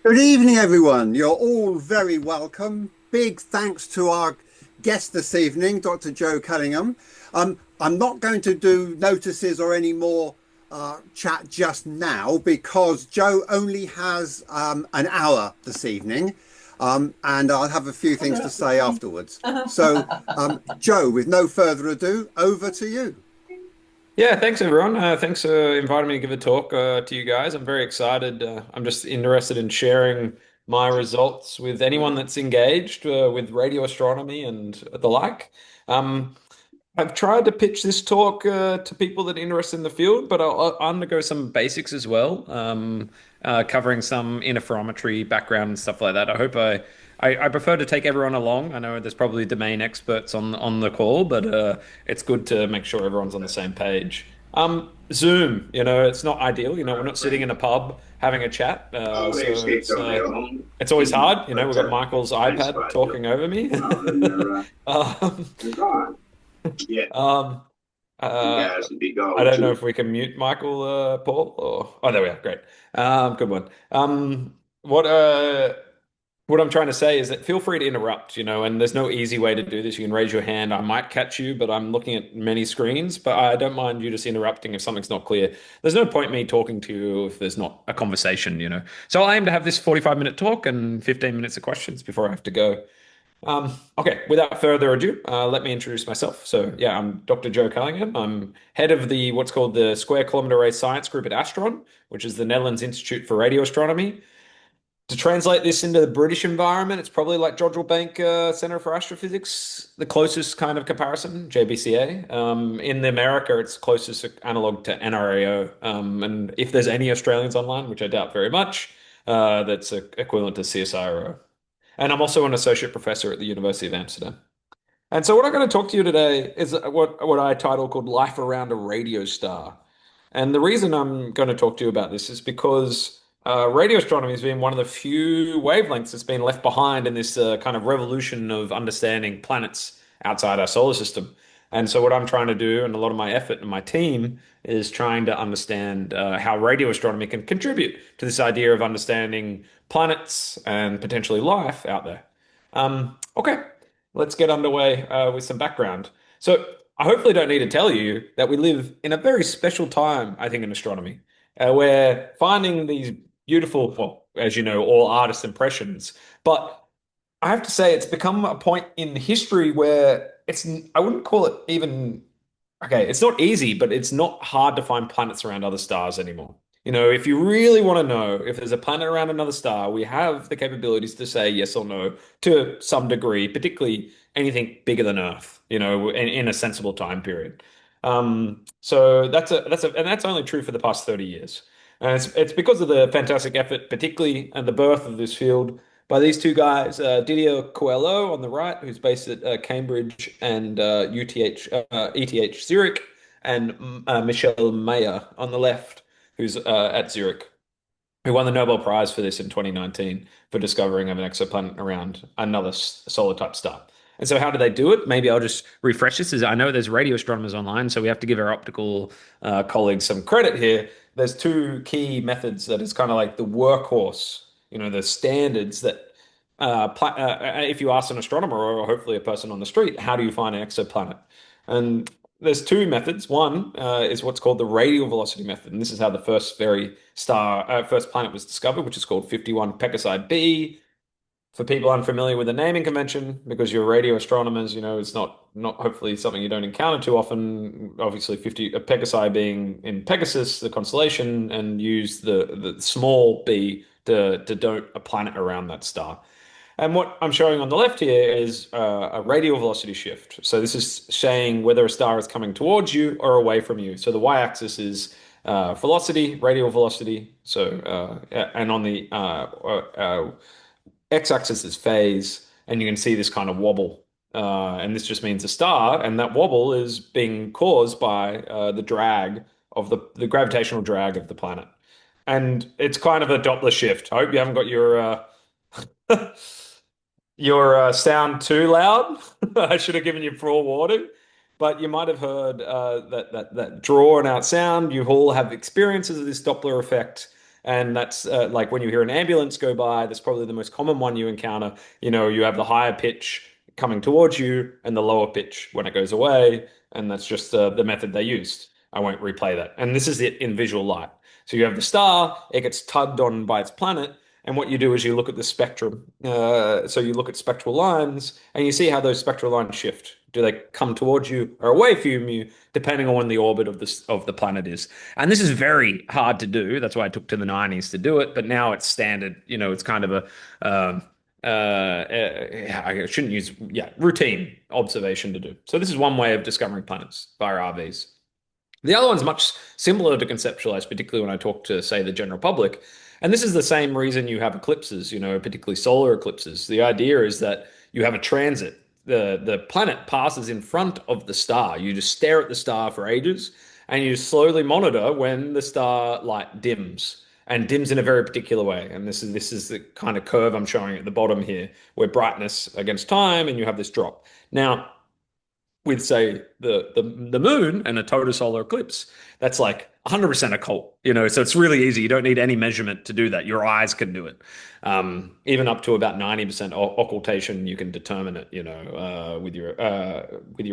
Good evening, everyone. You're all very welcome. Big thanks to our guest this evening, Dr. Joe Callingham. I'm not going to do notices or any more chat just now because Joe only has an hour this evening, and I'll have a few things to say afterwards. So, Joe, with no further ado, over to you. Yeah, thanks everyone. Thanks for inviting me to give a talk to you guys. I'm very excited. I'm just interested in sharing my results with anyone that's engaged with radio astronomy and the like. Um, I've tried to pitch this talk to people that are interested in the field, but I'll undergo some basics as well, covering some interferometry background and stuff like that. I prefer to take everyone along. I know there's probably domain experts on the call, but it's good to make sure everyone's on the same page. Zoom, it's not ideal. We're not sitting in a pub having a chat, so it's always hard. We've got Michael's iPad talking over me. Um, um, uh, I don't know if we can mute Michael, Paul, or there we are. Great. Good one. What I'm trying to say is that feel free to interrupt, and there's no easy way to do this. You can raise your hand. I might catch you, but I'm looking at many screens, but I don't mind you just interrupting if something's not clear. There's no point me talking to you if there's not a conversation. So I aim to have this 45-minute talk and 15 minutes of questions before I have to go. Okay, without further ado, let me introduce myself. So, yeah, I'm Dr. Joe Callingham. I'm head of the what's called the Square Kilometre Array Science Group at ASTRON, which is the Netherlands Institute for Radio Astronomy. To translate this into the British environment, it's probably like Jodrell Bank Center for Astrophysics, the closest kind of comparison, JBCA. In America, it's closest analog to NRAO. And if there's any Australians online, which I doubt very much, that's equivalent to CSIRO. And I'm also an associate professor at the University of Amsterdam. And so what I'm going to talk to you today is what I title called Life Around a Radio Star. And the reason I'm going to talk to you about this is because radio astronomy has been one of the few wavelengths that's been left behind in this kind of revolution of understanding planets outside our solar system. And so what I'm trying to do, and a lot of my effort and my team, is trying to understand how radio astronomy can contribute to this idea of understanding planets and potentially life out there. Okay, let's get underway with some background. So I hopefully don't need to tell you that we live in a very special time, I think, in astronomy, where finding these beautiful, well, as you know, all artist impressions, but I have to say it's become a point in history where I wouldn't call it even, okay, it's not easy, but it's not hard to find planets around other stars anymore. If you really want to know if there's a planet around another star, we have the capabilities to say yes or no to some degree, particularly anything bigger than Earth, in a sensible time period. So and that's only true for the past 30 years. And it's because of the fantastic effort, particularly and the birth of this field by these two guys, Didier Coelho on the right, who's based at Cambridge and ETH Zurich, and Michel Mayer on the left, who's at Zurich, who won the Nobel Prize for this in 2019 for discovering of an exoplanet around another solar type star. And so, how do they do it? Maybe I'll just refresh this. As I know there's radio astronomers online, so we have to give our optical colleagues some credit here. There's two key methods that is kind of like the workhorse, the standards that if you ask an astronomer or hopefully a person on the street, how do you find an exoplanet? And there's two methods. One is what's called the radial velocity method, and this is how the first planet was discovered, which is called 51 Pegasi b. For people unfamiliar with the naming convention, because you're radio astronomers, it's not hopefully something you don't encounter too often. Obviously, 50 Pegasi being in Pegasus, the constellation, and use the small b to denote a planet around that star. And what I'm showing on the left here is a radial velocity shift. So this is saying whether a star is coming towards you or away from you. So the y-axis is velocity, radial velocity. And on the x-axis is phase, and you can see this kind of wobble. And this just means a star, and that wobble is being caused by the drag of the gravitational drag of the planet. And it's kind of a Doppler shift. I hope you haven't got your sound too loud. I should have given you forewarning, but you might have heard that drawn out sound. You all have experiences of this Doppler effect, And that's like when you hear an ambulance go by, that's probably the most common one you encounter. You have the higher pitch coming towards you and the lower pitch when it goes away. And that's just the method they used. I won't replay that. And this is it in visual light. So you have the star, it gets tugged on by its planet. And what you do is you look at the spectrum. So you look at spectral lines and you see how those spectral lines shift. Do they come towards you or away from you, depending on when the orbit of the planet is? And this is very hard to do. That's why it took to the 90s to do it. But now it's standard. It's kind of a I shouldn't use routine observation to do. So this is one way of discovering planets via RVs. The other one's much simpler to conceptualize, particularly when I talk to, say, the general public. And this is the same reason you have eclipses, particularly solar eclipses. The idea is that you have a transit. The planet passes in front of the star. You just stare at the star for ages, and you slowly monitor when the star light dims, and dims in a very particular way. And this is the kind of curve I'm showing at the bottom here, where brightness against time, and you have this drop. Now, with say the moon and a total solar eclipse, that's like 100% occult, so it's really easy. You don't need any measurement to do that. Your eyes can do it. Even up to about 90% occultation, you can determine it, with your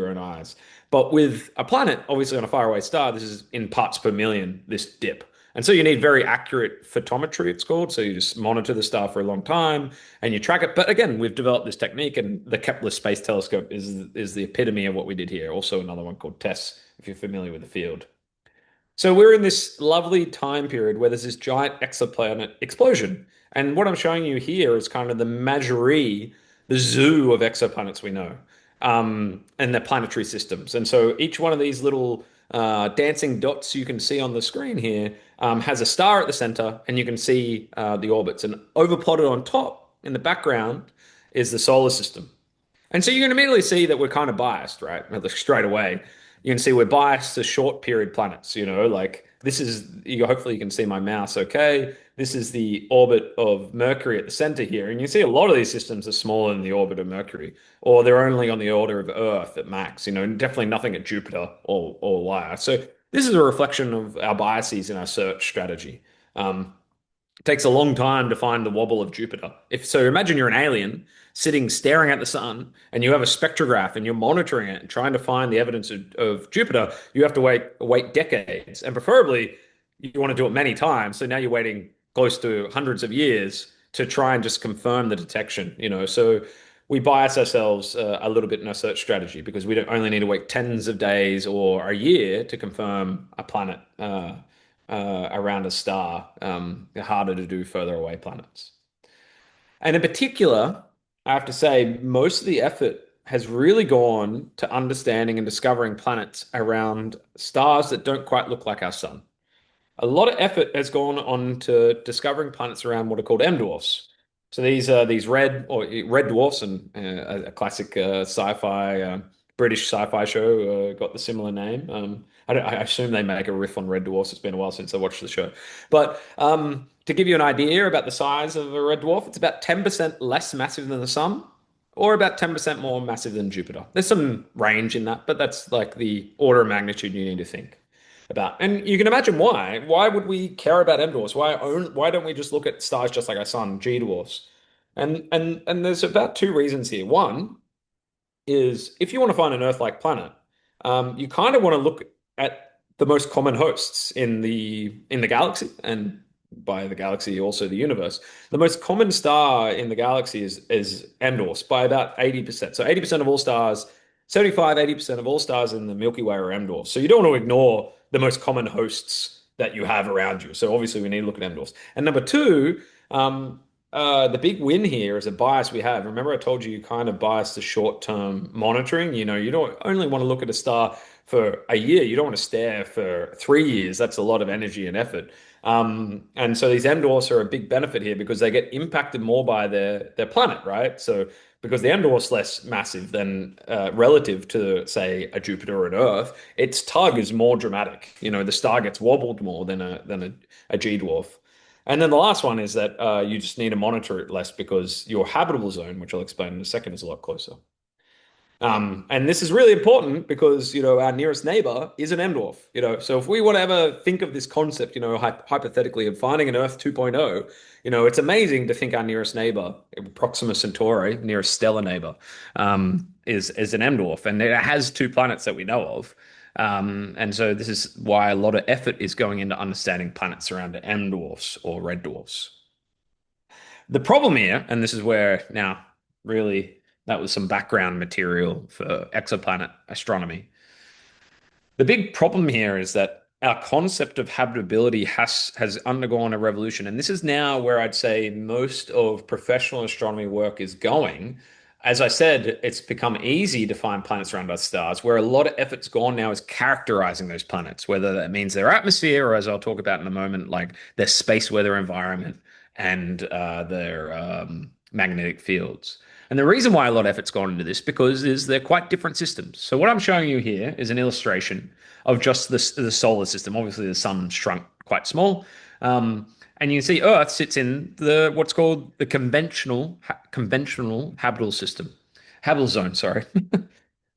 own eyes. But with a planet, obviously on a faraway star, this is in parts per million, this dip. And so you need very accurate photometry, it's called. So you just monitor the star for a long time and you track it. But again, we've developed this technique, and the Kepler Space Telescope is the epitome of what we did here. Also another one called TESS, if you're familiar with the field. So we're in this lovely time period where there's this giant exoplanet explosion. And what I'm showing you here is kind of the menagerie, the zoo of exoplanets we know, and their planetary systems. And so each one of these little dancing dots you can see on the screen here has a star at the center, and you can see the orbits. And overplotted on top in the background is the solar system. And so you can immediately see that we're kind of biased, right? Like straight away. You can see we're biased to short period planets, like this is, hopefully you can see my mouse okay. This is the orbit of Mercury at the center here. And you see a lot of these systems are smaller than the orbit of Mercury, or they're only on the order of Earth at max, definitely nothing at Jupiter or Lyra. So this is a reflection of our biases in our search strategy. It takes a long time to find the wobble of Jupiter. If so, imagine you're an alien sitting staring at the sun and you have a spectrograph and you're monitoring it and trying to find the evidence of Jupiter. You have to wait decades, and preferably you want to do it many times. So now you're waiting close to hundreds of years to try and just confirm the detection. So we bias ourselves a little bit in our search strategy because we don't only need to wait tens of days or a year to confirm a planet around a star. Harder to do further away planets. And in particular, I have to say, most of the effort has really gone to understanding and discovering planets around stars that don't quite look like our sun. A lot of effort has gone on to discovering planets around what are called M dwarfs. So these are these red dwarfs, and a classic sci-fi British sci-fi show got the similar name. I assume they make a riff on red dwarfs. It's been a while since I watched the show, but to give you an idea about the size of a red dwarf, it's about 10% less massive than the sun, or about 10% more massive than Jupiter. There's some range in that, but that's like the order of magnitude you need to think about. And you can imagine why. Why would we care about M dwarfs? Why don't we just look at stars just like our sun, G dwarfs? And there's about two reasons here. One is if you want to find an Earth-like planet, you kind of want to look at the most common hosts in the galaxy, and by the galaxy also the universe. The most common star in the galaxy is M dwarfs by about 80%. So 80% of all stars, 75-80% of all stars in the Milky Way are M dwarfs. So you don't want to ignore the most common hosts that you have around you. So obviously we need to look at M dwarfs. And number two, the big win here is a bias we have. Remember, I told you kind of bias to short-term monitoring. You don't only want to look at a star for a year. You don't want to stare for 3 years. That's a lot of energy and effort. And so these M dwarfs are a big benefit here because they get impacted more by their planet, right? So because the M dwarf's less massive than relative to, say, a Jupiter or an Earth, its tug is more dramatic. The star gets wobbled more than a G dwarf. And then the last one is that you just need to monitor it less because your habitable zone, which I'll explain in a second, is a lot closer. And this is really important because, our nearest neighbor is an M dwarf, So if we want to ever think of this concept, hypothetically of finding an Earth 2.0, it's amazing to think our nearest neighbor, Proxima Centauri, nearest stellar neighbor, is an M dwarf, and it has two planets that we know of. And so this is why a lot of effort is going into understanding planets around M dwarfs or red dwarfs. The problem here, and this is where now really that was some background material for exoplanet astronomy. The big problem here is that our concept of habitability has undergone a revolution, and this is now where I'd say most of professional astronomy work is going. As I said, it's become easy to find planets around other stars, where a lot of effort's gone now is characterizing those planets, whether that means their atmosphere or, as I'll talk about in a moment, like their space weather environment and their magnetic fields. And the reason why a lot of effort's gone into this because is they're quite different systems. So what I'm showing you here is an illustration of just the solar system. Obviously, the sun shrunk quite small, and you can see Earth sits in the what's called the conventional habitable system, habitable zone. Sorry,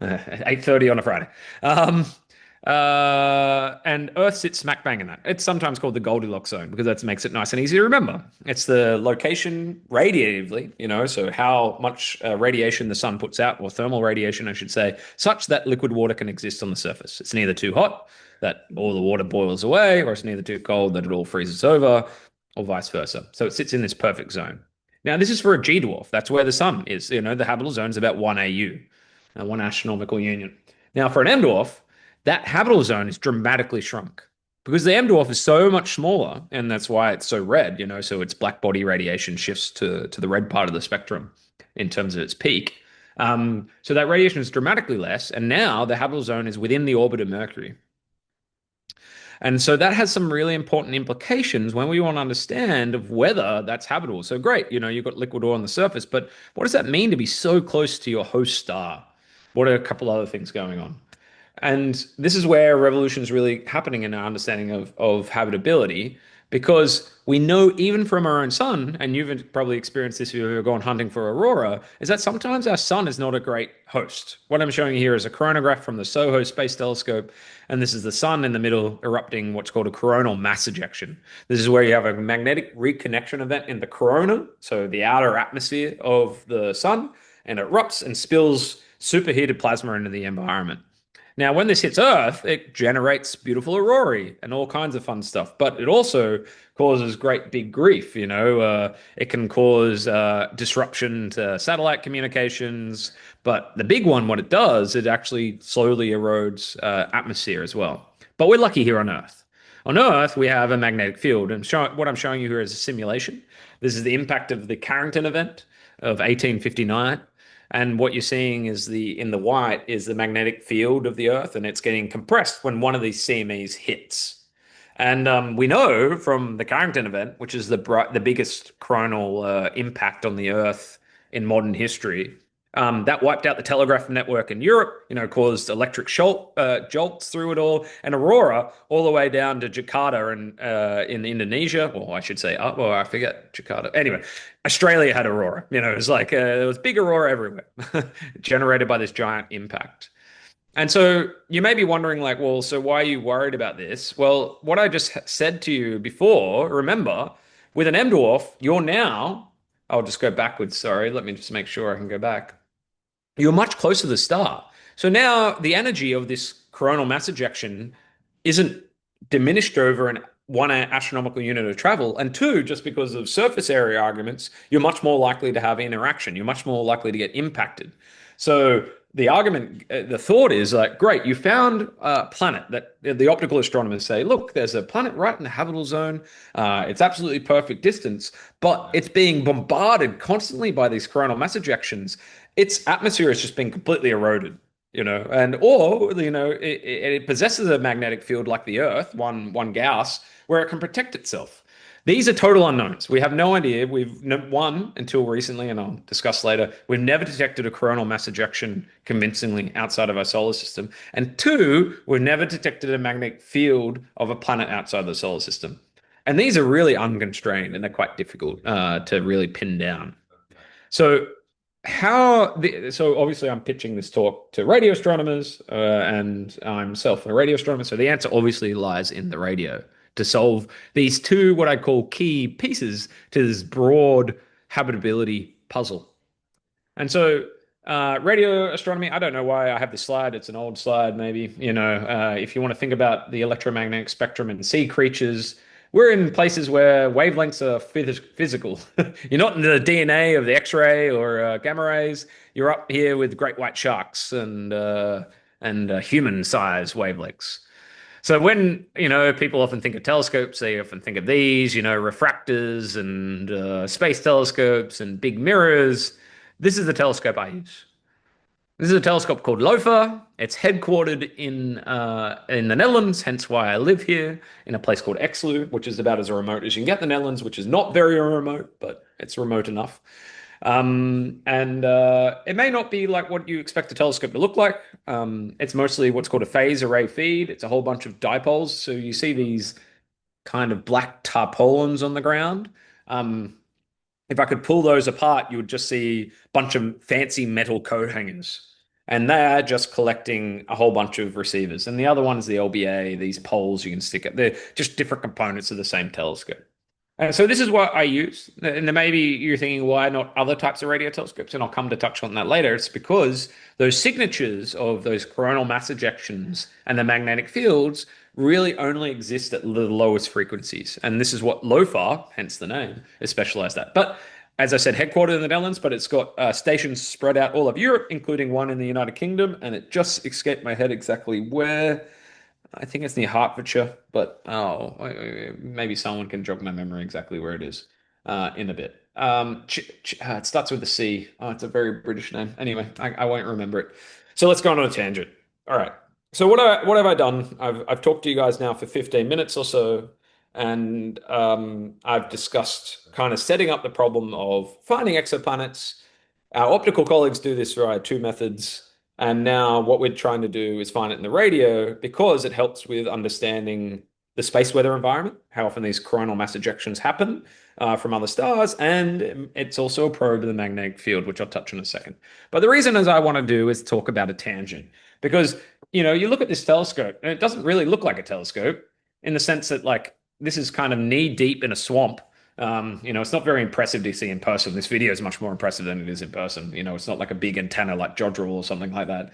8:30 on a Friday. Um, and Earth sits smack bang in that. It's sometimes called the Goldilocks zone because that makes it nice and easy to remember. It's the location radiatively, so how much radiation the sun puts out, or thermal radiation, I should say, such that liquid water can exist on the surface. It's neither too hot that all the water boils away, or it's neither too cold that it all freezes over, or vice versa. So it sits in this perfect zone. Now, this is for a G dwarf. That's where the sun is. The habitable zone is about 1 AU, 1 astronomical union. Now, for an M dwarf, that habitable zone is dramatically shrunk because the M dwarf is so much smaller, and that's why it's so red, so its black body radiation shifts to the red part of the spectrum in terms of its peak. So that radiation is dramatically less, and now the habitable zone is within the orbit of Mercury. And so that has some really important implications when we want to understand of whether that's habitable. So great, you've got liquid oil on the surface, but what does that mean to be so close to your host star? What are a couple other things going on? And this is where revolution is really happening in our understanding of habitability, because we know even from our own sun, and you've probably experienced this if you've ever gone hunting for aurora, is that sometimes our sun is not a great host. What I'm showing you here is a coronagraph from the SOHO Space Telescope, and this is the sun in the middle erupting what's called a coronal mass ejection. This is where you have a magnetic reconnection event in the corona, so the outer atmosphere of the sun, and it erupts and spills superheated plasma into the environment. Now, when this hits Earth, it generates beautiful aurorae and all kinds of fun stuff, but it also causes great big grief. It can cause disruption to satellite communications, but the big one, what it does, it actually slowly erodes atmosphere as well. But we're lucky here on Earth. On Earth, we have a magnetic field, and what I'm showing you here is a simulation. This is the impact of the Carrington event of 1859. And what you're seeing is in the white is the magnetic field of the Earth, and it's getting compressed when one of these CMEs hits. And we know from the Carrington event, which is the biggest coronal impact on the Earth in modern history, that wiped out the telegraph network in Europe, caused electric jolts through it all, and aurora all the way down to Jakarta in Indonesia, or I should say, I forget Jakarta. Anyway, Australia had aurora. It was like there was big aurora everywhere, generated by this giant impact. And so you may be wondering, like, well, so why are you worried about this? Well, what I just said to you before, remember, with an M dwarf, you're now, I'll just go backwards. Sorry, let me just make sure I can go back. You're much closer to the star. So now the energy of this coronal mass ejection isn't diminished over an 1 astronomical unit of travel, and two, just because of surface area arguments, you're much more likely to have interaction. You're much more likely to get impacted. So the argument, the thought is like, great, you found a planet that the optical astronomers say, look, there's a planet right in the habitable zone. It's absolutely perfect distance, but it's being bombarded constantly by these coronal mass ejections. Its atmosphere has just been completely eroded, it possesses a magnetic field like the Earth, one Gauss, where it can protect itself. These are total unknowns. We have no idea. One, until recently, and I'll discuss later, we've never detected a coronal mass ejection convincingly outside of our solar system. And two, we've never detected a magnetic field of a planet outside the solar system. And these are really unconstrained, and they're quite difficult to really pin down. So So obviously I'm pitching this talk to radio astronomers, and I'm self a radio astronomer. So the answer obviously lies in the radio to solve these two, what I call key pieces to this broad habitability puzzle. And so, radio astronomy, I don't know why I have this slide. It's an old slide, maybe. If you want to think about the electromagnetic spectrum and sea creatures, we're in places where wavelengths are physical. You're not in the DNA of the X-ray or gamma rays. You're up here with great white sharks and human-sized wavelengths. So when, people often think of telescopes, they often think of these, refractors and space telescopes and big mirrors. This is the telescope I use. This is a telescope called LOFAR. It's headquartered in the Netherlands, hence why I live here in a place called Exlu, which is about as remote as you can get in the Netherlands, which is not very remote, but it's remote enough. And it may not be like what you expect a telescope to look like. It's mostly what's called a phase array feed. It's a whole bunch of dipoles. So you see these kind of black tarpaulins on the ground. If I could pull those apart, you would just see a bunch of fancy metal coat hangers. And they're just collecting a whole bunch of receivers. And the other one is the LBA, these poles you can stick it. They're just different components of the same telescope. And so this is what I use. And then maybe you're thinking, why not other types of radio telescopes? And I'll come to touch on that later. It's because those signatures of those coronal mass ejections and the magnetic fields really only exist at the lowest frequencies. And this is what LOFAR, hence the name, is specialized at. But as I said, headquartered in the Netherlands, but it's got stations spread out all of Europe, including one in the United Kingdom. And it just escaped my head exactly where. I think it's near Hertfordshire, but maybe someone can jog my memory exactly where it is in a bit. It starts with a C. Oh, it's a very British name. Anyway, I won't remember it. So let's go on a tangent. All right. So what have I done? I've talked to you guys now for 15 minutes or so, and I've discussed kind of setting up the problem of finding exoplanets. Our optical colleagues do this via two methods. And now what we're trying to do is find it in the radio because it helps with understanding the space weather environment, how often these coronal mass ejections happen from other stars, and it's also a probe of the magnetic field, which I'll touch on in a second. But the reason as I want to do is talk about a tangent because, you look at this telescope and it doesn't really look like a telescope in the sense that like this is kind of knee deep in a swamp. It's not very impressive to see in person. This video is much more impressive than it is in person. It's not like a big antenna like Jodrell or something like that.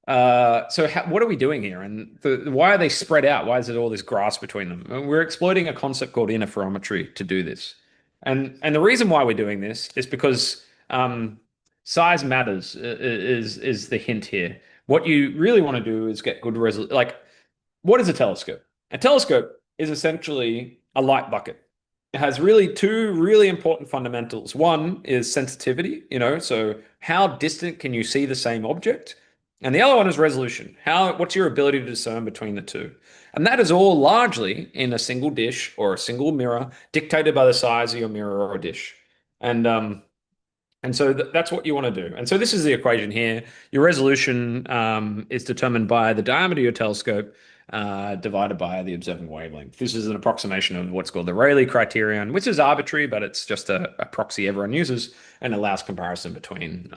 What are we doing here? And why are they spread out? Why is it all this grass between them? And we're exploiting a concept called interferometry to do this. And the reason why we're doing this is because size matters is the hint here. What you really want to do is get good resolution. Like, what is a telescope? A telescope is essentially a light bucket. It has really two really important fundamentals. One is sensitivity, so how distant can you see the same object? And the other one is resolution. What's your ability to discern between the two? And that is all largely in a single dish or a single mirror, dictated by the size of your mirror or dish. And so that's what you want to do. And so this is the equation here. Your resolution is determined by the diameter of your telescope divided by the observing wavelength. This is an approximation of what's called the Rayleigh criterion, which is arbitrary, but it's just a proxy everyone uses and allows comparison between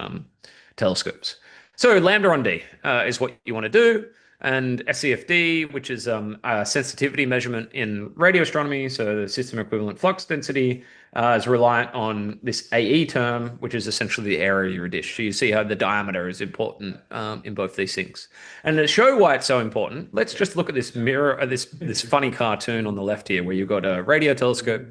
telescopes. So lambda on D is what you want to do. And SCFD, which is a sensitivity measurement in radio astronomy, so the system equivalent flux density, is reliant on this AE term, which is essentially the area of your dish. So you see how the diameter is important in both these things. And to show why it's so important, let's just look at this mirror, this funny cartoon on the left here, where you've got a radio telescope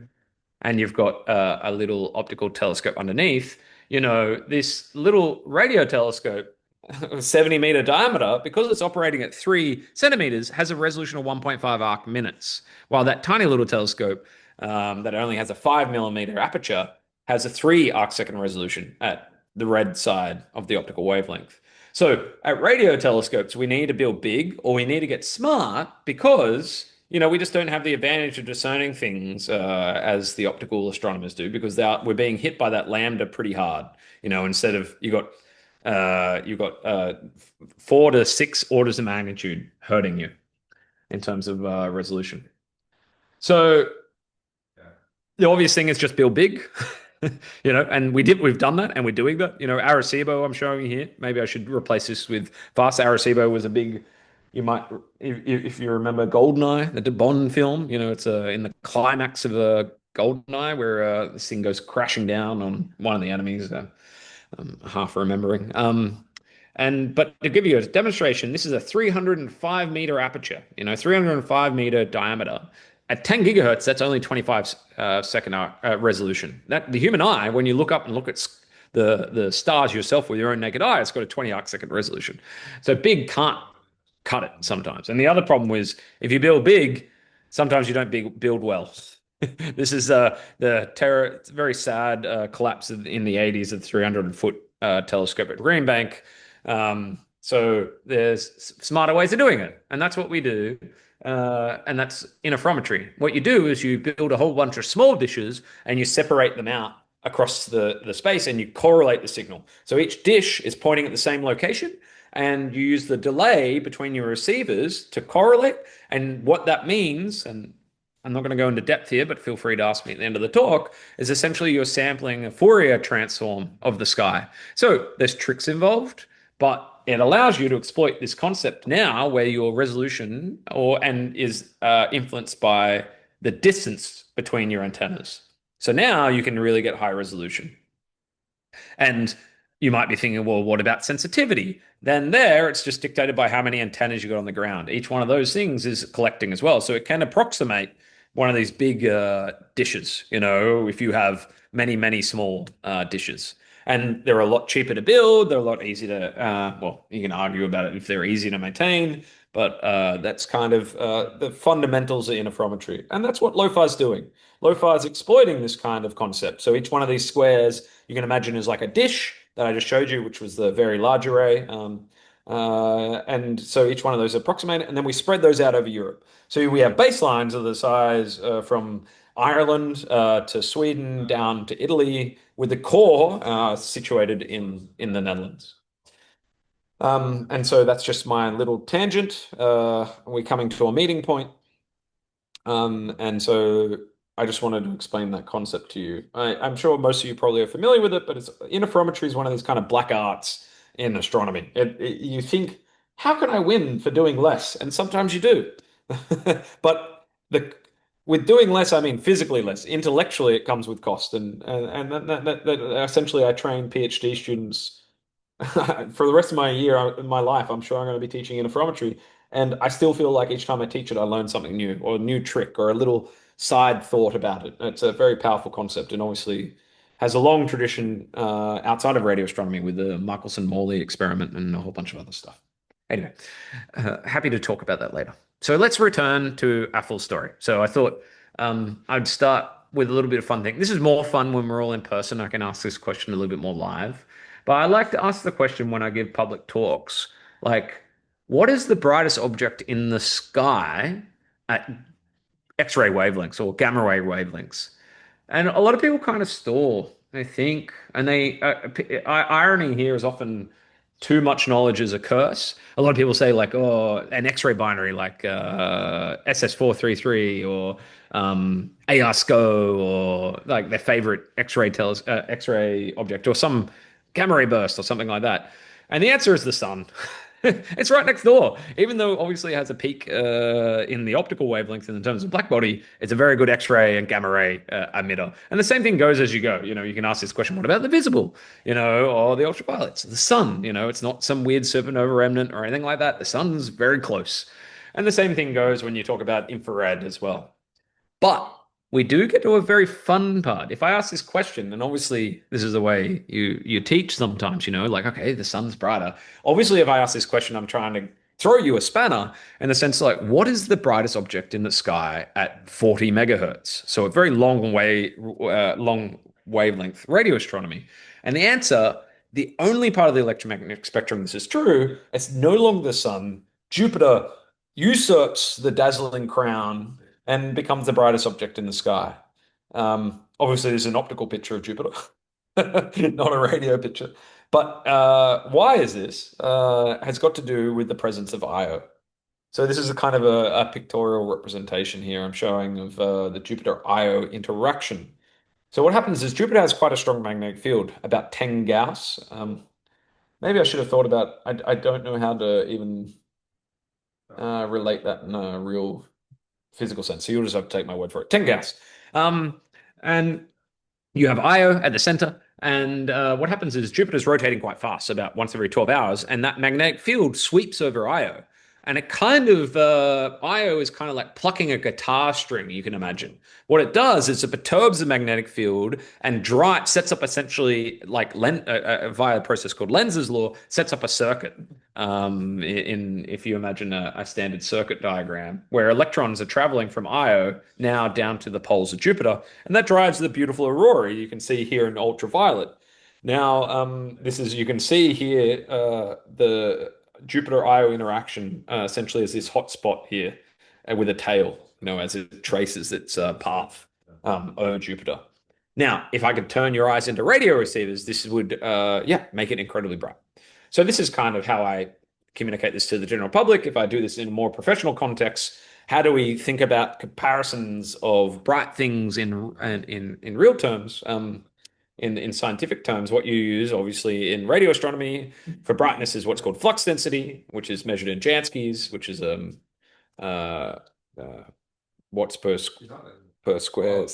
and you've got a little optical telescope underneath. This little radio telescope 70-meter diameter, because it's operating at 3 centimeters, has a resolution of 1.5 arc minutes, while that tiny little telescope that only has a 5-millimeter aperture has a 3 arc second resolution at the red side of the optical wavelength. So at radio telescopes, we need to build big, or we need to get smart, because we just don't have the advantage of discerning things as the optical astronomers do, because we're being hit by that lambda pretty hard. Instead of you've got 4 to 6 orders of magnitude hurting you in terms of resolution. So the obvious thing is just build big. And we've done that, and we're doing that. Arecibo, I'm showing you here. Maybe I should replace this with fast. Arecibo was a big, you might, if you remember Goldeneye, the Bond film. It's in the climax of Goldeneye where this thing goes crashing down on one of the enemies. Half remembering. But to give you a demonstration, this is a 305-meter aperture, 305-meter diameter. At 10 gigahertz, that's only 25 second resolution. That the human eye, when you look up and look at the stars yourself with your own naked eye, it's got a 20 arc second resolution. So big can't cut it sometimes. And the other problem is if you build big, sometimes you don't build well. This is it's a very sad collapse in the 80s of the 300-foot telescope at Green Bank. So there's smarter ways of doing it, and that's what we do. And that's interferometry. What you do is you build a whole bunch of small dishes and you separate them out across the space and you correlate the signal. So each dish is pointing at the same location, and you use the delay between your receivers to correlate. And what that means, and I'm not going to go into depth here, but feel free to ask me at the end of the talk, is essentially you're sampling a Fourier transform of the sky. So there's tricks involved, but it allows you to exploit this concept now where your resolution is influenced by the distance between your antennas. So now you can really get high resolution. And you might be thinking, well, what about sensitivity? Then there, it's just dictated by how many antennas you got on the ground. Each one of those things is collecting as well. So it can approximate one of these big dishes, if you have many, many small dishes. And they're a lot cheaper to build. They're a lot easier to, you can argue about it if they're easy to maintain, but that's kind of the fundamentals of interferometry. And that's what LOFAR is doing. LOFAR is exploiting this kind of concept. So each one of these squares you can imagine is like a dish that I just showed you, which was the very large array. And so each one of those approximate, and then we spread those out over Europe. So we have baselines of the size from Ireland to Sweden down to Italy, with the core situated in the Netherlands. And so that's just my little tangent. We're coming to a meeting point. And so I just wanted to explain that concept to you. I'm sure most of you probably are familiar with it, but interferometry is one of these kind of black arts in astronomy. You think, how can I win for doing less? And sometimes you do. But with doing less, I mean physically less. Intellectually, it comes with cost. And that essentially, I train PhD students for the rest of my life. I'm sure I'm going to be teaching interferometry. And I still feel like each time I teach it, I learn something new or a new trick or a little side thought about it. It's a very powerful concept and obviously has a long tradition outside of radio astronomy with the Michelson-Morley experiment and a whole bunch of other stuff. Anyway, happy to talk about that later. So let's return to our full story. So I thought I'd start with a little bit of fun thing. This is more fun when we're all in person. I can ask this question a little bit more live. But I like to ask the question when I give public talks, like, what is the brightest object in the sky at X-ray wavelengths or gamma ray wavelengths? And a lot of people kind of stall, they think, and irony here is often too much knowledge is a curse. A lot of people say like, oh, an X-ray binary like SS433 or ARSCO or like their favorite X-ray object or some gamma ray burst or something like that. And the answer is the sun. It's right next door. Even though obviously it has a peak in the optical wavelength in terms of black body, it's a very good X-ray and gamma ray emitter. And the same thing goes as you go. You can ask this question, what about the visible, or the ultraviolets, the sun, it's not some weird supernova remnant or anything like that. The sun's very close. And the same thing goes when you talk about infrared as well. But we do get to a very fun part. If I ask this question, and obviously this is the way you teach sometimes, like, okay, the sun's brighter. Obviously, if I ask this question, I'm trying to throw you a spanner in the sense like, what is the brightest object in the sky at 40 megahertz? So a very long wavelength radio astronomy. And the answer, the only part of the electromagnetic spectrum this is true, it's no longer the sun. Jupiter usurps the dazzling crown and becomes the brightest object in the sky. Obviously, there's an optical picture of Jupiter, not a radio picture. But why is this? Has got to do with the presence of Io. So this is a kind of a pictorial representation here I'm showing of the Jupiter-Io interaction. So what happens is Jupiter has quite a strong magnetic field, about 10 Gauss. Maybe I should have thought about, I don't know how to even relate that in a real physical sense. So you'll just have to take my word for it. 10 Gauss. Um, and you have Io at the center. And what happens is Jupiter's rotating quite fast, about once every 12 hours, and that magnetic field sweeps over Io. And it kind of, Io is kind of like plucking a guitar string, you can imagine. What it does is it perturbs the magnetic field and sets up essentially, like via a process called Lenz's law, sets up a circuit. If you imagine a standard circuit diagram where electrons are traveling from Io now down to the poles of Jupiter, and that drives the beautiful aurora you can see here in ultraviolet. Now, this is you can see here the Jupiter Io interaction essentially is this hot spot here with a tail, as it traces its path over Jupiter. Now, if I could turn your eyes into radio receivers, this would, yeah, make it incredibly bright. So this is kind of how I communicate this to the general public. If I do this in a more professional context, how do we think about comparisons of bright things in real terms? In scientific terms, what you use, obviously, in radio astronomy for brightness is what's called flux density, which is measured in Janskis, which is uh, uh, watts per square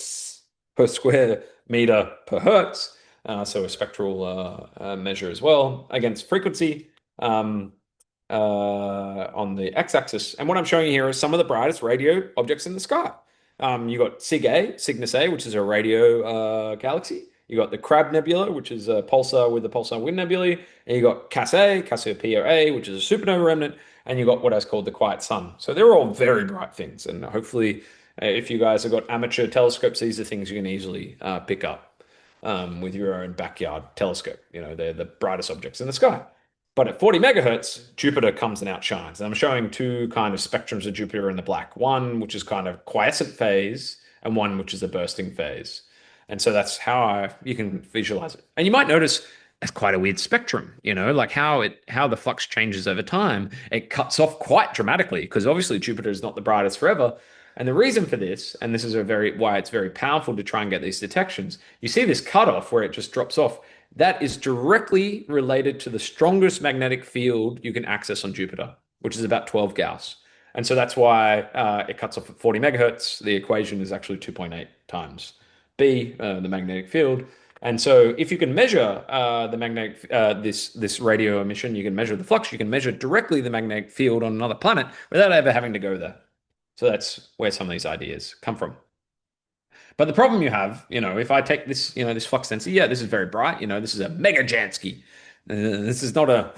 per square meter per hertz. So a spectral measure as well against frequency um, on the x-axis. And what I'm showing you here is some of the brightest radio objects in the sky. You got Cygnus A, which is a radio galaxy. You got the Crab Nebula, which is a pulsar with the pulsar wind nebulae. And you got Cassiopeia A, which is a supernova remnant. And you got what is called the Quiet Sun. So they're all very bright things. And hopefully, if you guys have got amateur telescopes, these are things you can easily pick up with your own backyard telescope. They're the brightest objects in the sky. But at 40 megahertz, Jupiter comes and outshines. And I'm showing two kind of spectrums of Jupiter in the black. One, which is kind of quiescent phase, and one, which is a bursting phase. And so that's how you can visualize it. And you might notice it's quite a weird spectrum, like how the flux changes over time. It cuts off quite dramatically because obviously Jupiter is not the brightest forever. And the reason for this, and this is why it's very powerful to try and get these detections, you see this cutoff where it just drops off. That is directly related to the strongest magnetic field you can access on Jupiter, which is about 12 Gauss. And so that's why it cuts off at 40 megahertz. The equation is actually 2.8 times B, the magnetic field. And so if you can measure the magnetic this radio emission, you can measure the flux, you can measure directly the magnetic field on another planet without ever having to go there. So that's where some of these ideas come from. But the problem you have, if I take this, this flux density, yeah, this is very bright. This is a mega Jansky. This is not a,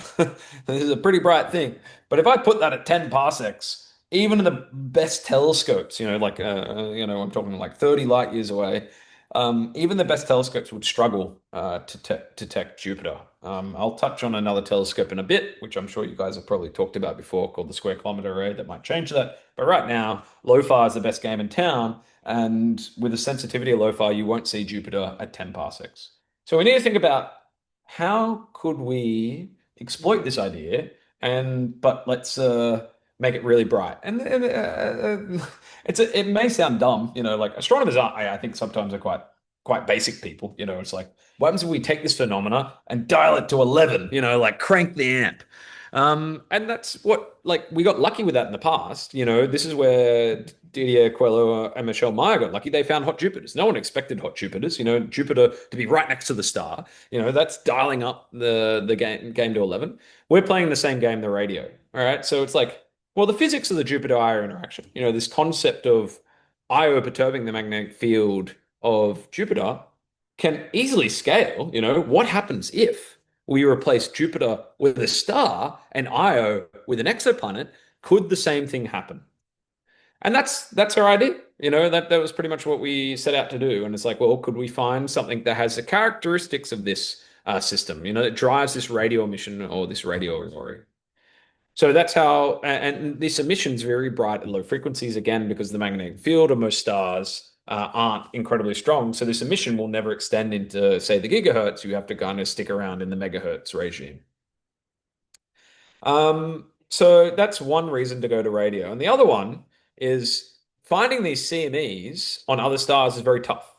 this is a pretty bright thing. But if I put that at 10 parsecs, even the best telescopes, I'm talking like 30 light years away, even the best telescopes would struggle to detect Jupiter. I'll touch on another telescope in a bit, which I'm sure you guys have probably talked about before, called the Square Kilometre Array, that might change that. But right now, LOFAR is the best game in town. And with the sensitivity of LOFAR, you won't see Jupiter at 10 parsecs. So we need to think about how could we exploit this idea, but let's make it really bright. And it may sound dumb, like astronomers are, I think sometimes are quite basic people. It's like, what happens if we take this phenomena and dial it to 11, like crank the amp? And that's what, like, we got lucky with that in the past. This is where Didier Queloz and Michel Mayor got lucky. They found hot Jupiters. No one expected hot Jupiters. Jupiter to be right next to the star. That's dialing up the game to 11. We're playing the same game, the radio. All right. So it's like, well, the physics of the Jupiter-Io interaction, this concept of Io perturbing the magnetic field of Jupiter can easily scale. What happens if we replace Jupiter with a star and Io with an exoplanet? Could the same thing happen? And that's our idea. That was pretty much what we set out to do. And it's like, well, could we find something that has the characteristics of this system, that drives this radio emission or this radio aurora? So that's how, and this emission is very bright at low frequencies, again, because the magnetic field of most stars aren't incredibly strong. So this emission will never extend into, say, the gigahertz. You have to kind of stick around in the megahertz regime. So that's one reason to go to radio. And the other one is finding these CMEs on other stars is very tough.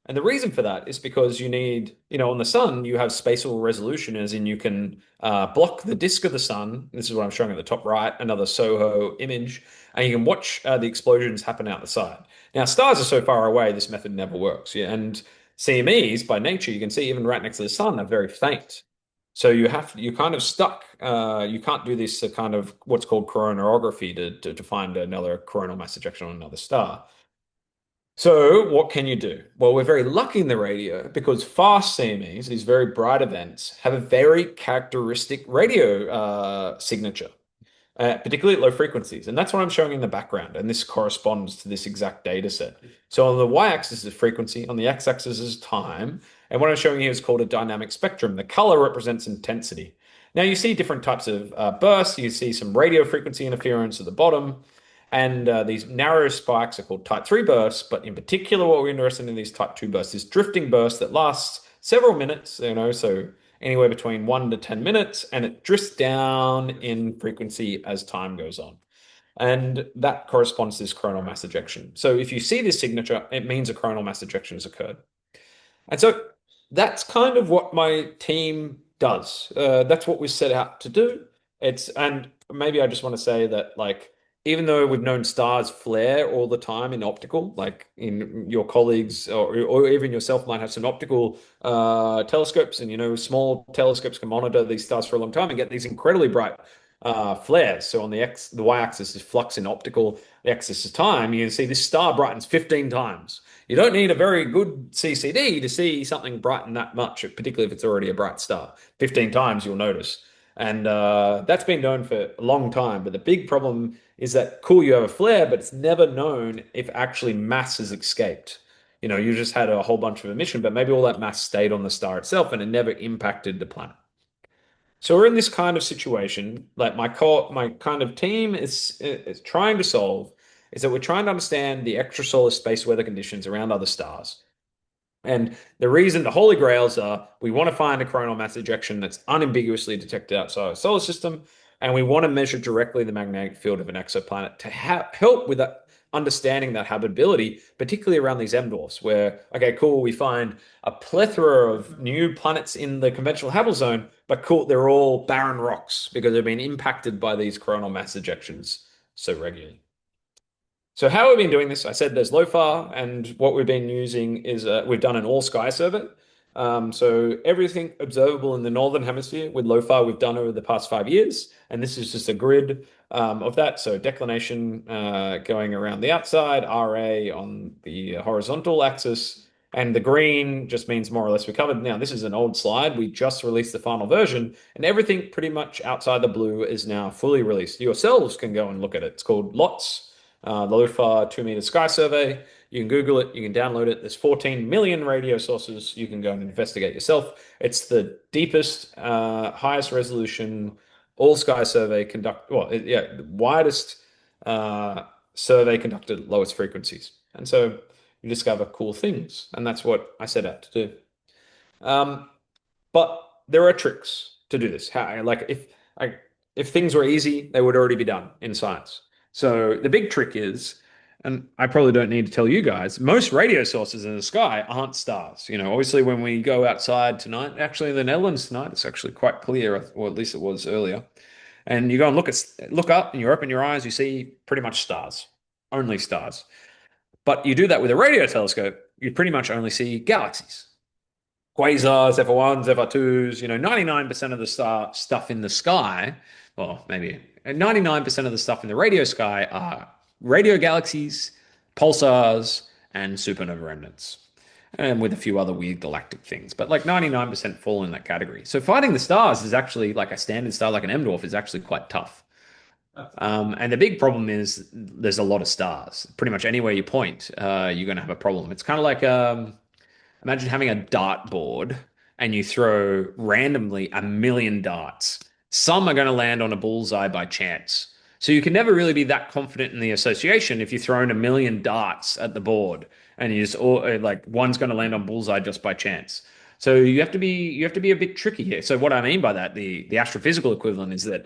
And the reason for that is because you need, on the sun, you have spatial resolution, as in you can block the disk of the sun. This is what I'm showing at the top right, another SOHO image, and you can watch the explosions happen out the side. Now, stars are so far away, this method never works. Yeah, and CMEs, by nature, you can see even right next to the sun, are very faint. So you're kind of stuck. You can't do this kind of what's called coronaography to find another coronal mass ejection on another star. So, what can you do? Well, we're very lucky in the radio because fast CMEs, these very bright events, have a very characteristic radio signature, particularly at low frequencies. And that's what I'm showing in the background. And this corresponds to this exact data set. So, on the y-axis is frequency, on the x-axis is time. And what I'm showing here is called a dynamic spectrum. The color represents intensity. Now, you see different types of bursts. You see some radio frequency interference at the bottom. And these narrow spikes are called type 3 bursts, but in particular, what we're interested in these type 2 bursts is drifting bursts that lasts several minutes, so anywhere between 1 to 10 minutes, and it drifts down in frequency as time goes on. And that corresponds to this coronal mass ejection. So if you see this signature, it means a coronal mass ejection has occurred. And so that's kind of what my team does. That's what we set out to do. And maybe I just want to say that, like, even though we've known stars flare all the time in optical, like in your colleagues or even yourself might have some optical telescopes, and small telescopes can monitor these stars for a long time and get these incredibly bright flares. So on the y-axis is flux in optical, the axis is time. You can see this star brightens 15 times. You don't need a very good CCD to see something brighten that much, particularly if it's already a bright star. 15 times you'll notice. And that's been known for a long time. But the big problem is that, cool, you have a flare, but it's never known if actually mass has escaped. You just had a whole bunch of emission, but maybe all that mass stayed on the star itself and it never impacted the planet. So we're in this kind of situation, like my kind of team is trying to solve, is that we're trying to understand the extrasolar space weather conditions around other stars. And the reason, the holy grails are, we want to find a coronal mass ejection that's unambiguously detected outside our solar system, and we want to measure directly the magnetic field of an exoplanet to help with that understanding that habitability, particularly around these M dwarfs, where, okay, cool, we find a plethora of new planets in the conventional habitable zone, but cool, they're all barren rocks because they've been impacted by these coronal mass ejections so regularly. So how have we been doing this? I said there's LOFAR, and what we've been using is we've done an all sky survey. So everything observable in the northern hemisphere with LOFAR we've done over the past 5 years, and this is just a grid of that. So declination going around the outside, RA on the horizontal axis, and the green just means more or less we covered. Now, this is an old slide. We just released the final version, and everything pretty much outside the blue is now fully released. Yourselves can go and look at it. It's called LOTS. The LOFAR 2-meter sky survey. You can Google it, you can download it. There's 14 million radio sources. You can go and investigate yourself. It's the deepest, highest resolution all sky survey widest survey conducted at lowest frequencies. And so you discover cool things. And that's what I set out to do. But there are tricks to do this. If things were easy, they would already be done in science. So the big trick is, and I probably don't need to tell you guys, most radio sources in the sky aren't stars. Obviously when we go outside tonight, actually in the Netherlands tonight, it's actually quite clear, or at least it was earlier. And you go and look up and you open your eyes, you see pretty much stars, only stars. But you do that with a radio telescope, you pretty much only see galaxies. Quasars, FR1s, FR2s, 99% of the stuff in the sky, well, maybe 99% of the stuff in the radio sky are radio galaxies, pulsars, and supernova remnants, and with a few other weird galactic things. But like 99% fall in that category. So finding the stars is actually, like a standard star, like an M dwarf, is actually quite tough. And the big problem is there's a lot of stars. Pretty much anywhere you point, you're going to have a problem. It's kind of like imagine having a dartboard and you throw randomly a million darts. Some are going to land on a bullseye by chance. So you can never really be that confident in the association if you've thrown a million darts at the board and you just like one's going to land on bullseye just by chance. So you have to be a bit tricky here. So what I mean by that, the astrophysical equivalent is that,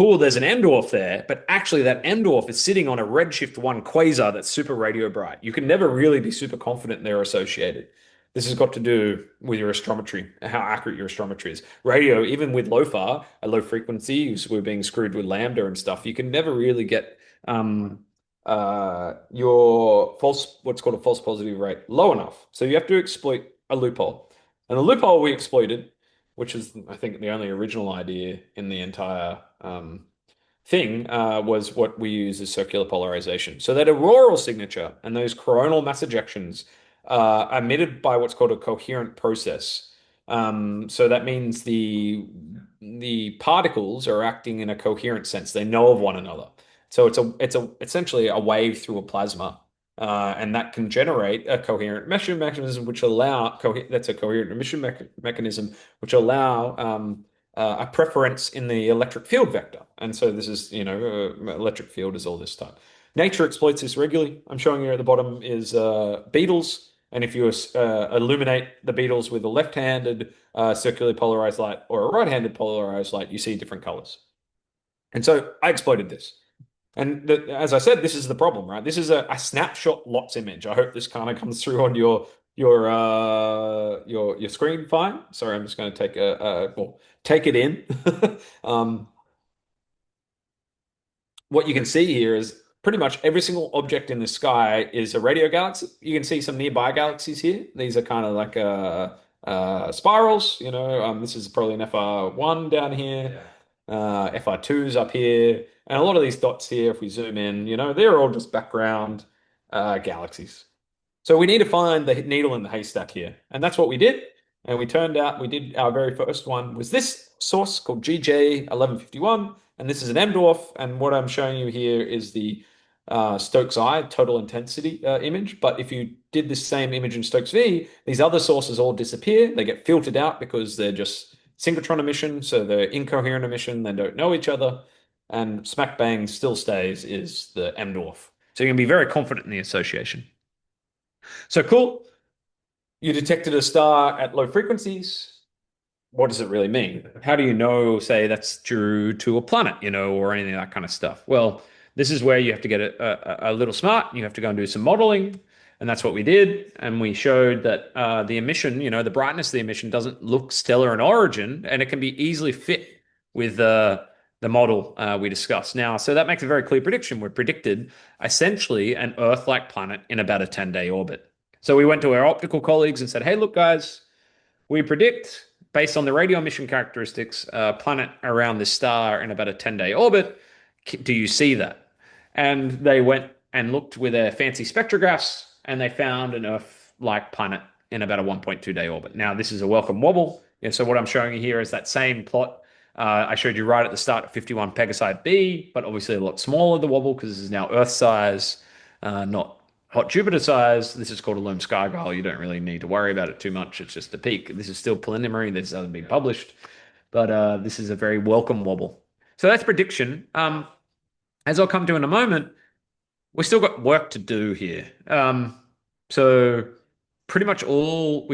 cool, there's an M dwarf there, but actually that M dwarf is sitting on a redshift 1 quasar that's super radio bright. You can never really be super confident they're associated. This has got to do with your astrometry, how accurate your astrometry is. Radio, even with LOFAR, a low frequency, we're being screwed with lambda and stuff. You can never really get your what's called a false positive rate low enough. So you have to exploit a loophole. And the loophole we exploited, which is, I think, the only original idea in the entire thing, was what we use as circular polarization. So that auroral signature and those coronal mass ejections are emitted by what's called a coherent process. So that means the particles are acting in a coherent sense. They know of one another. So it's essentially a wave through a plasma. And that can generate a coherent emission mechanism, which that's a coherent emission mechanism, which allow a preference in the electric field vector. And so this is, electric field is all this stuff. Nature exploits this regularly. I'm showing you at the bottom is beetles. And if you illuminate the beetles with a left-handed circularly polarized light or a right-handed polarized light, you see different colors. And so I exploited this. And as I said, this is the problem, right? This is a snapshot lots image. I hope this kind of comes through on your screen fine. Sorry, I'm just going to take it in. What you can see here is pretty much every single object in the sky is a radio galaxy. You can see some nearby galaxies here. These are kind of like spirals. This is probably an FR1 down here. FR2's up here. And a lot of these dots here, if we zoom in, they're all just background galaxies. So we need to find the needle in the haystack here. And that's what we did. And we did our very first one was this source called GJ1151. And this is an M dwarf. And what I'm showing you here is the Stokes I total intensity image. But if you did the same image in Stokes V, these other sources all disappear. They get filtered out because they're just synchrotron emission. So they're incoherent emission. They don't know each other. And smack bang still stays is the M dwarf. So you can be very confident in the association. So cool. You detected a star at low frequencies. What does it really mean? How do you know, say, that's due to a planet, or anything of that kind of stuff? Well, this is where you have to get a little smart. You have to go and do some modeling. And that's what we did. And we showed that the emission, the brightness of the emission doesn't look stellar in origin, and it can be easily fit with the model we discussed. Now, so that makes a very clear prediction. We predicted essentially an Earth-like planet in about a 10-day orbit. So we went to our optical colleagues and said, hey, look, guys, we predict, based on the radio emission characteristics, a planet around this star in about a 10-day orbit. Do you see that? And they went and looked with their fancy spectrographs, and they found an Earth-like planet in about a 1.2-day orbit. Now, this is a welcome wobble. And so what I'm showing you here is that same plot I showed you right at the start of 51 Pegasi B, but obviously a lot smaller, the wobble, because this is now Earth size, not hot Jupiter size. This is called a Loom Skyguile. You don't really need to worry about it too much. It's just a peak. This is still preliminary. This hasn't been published, but this is a very welcome wobble. So that's prediction. As I'll come to in a moment, we've still got work to do here. So pretty much all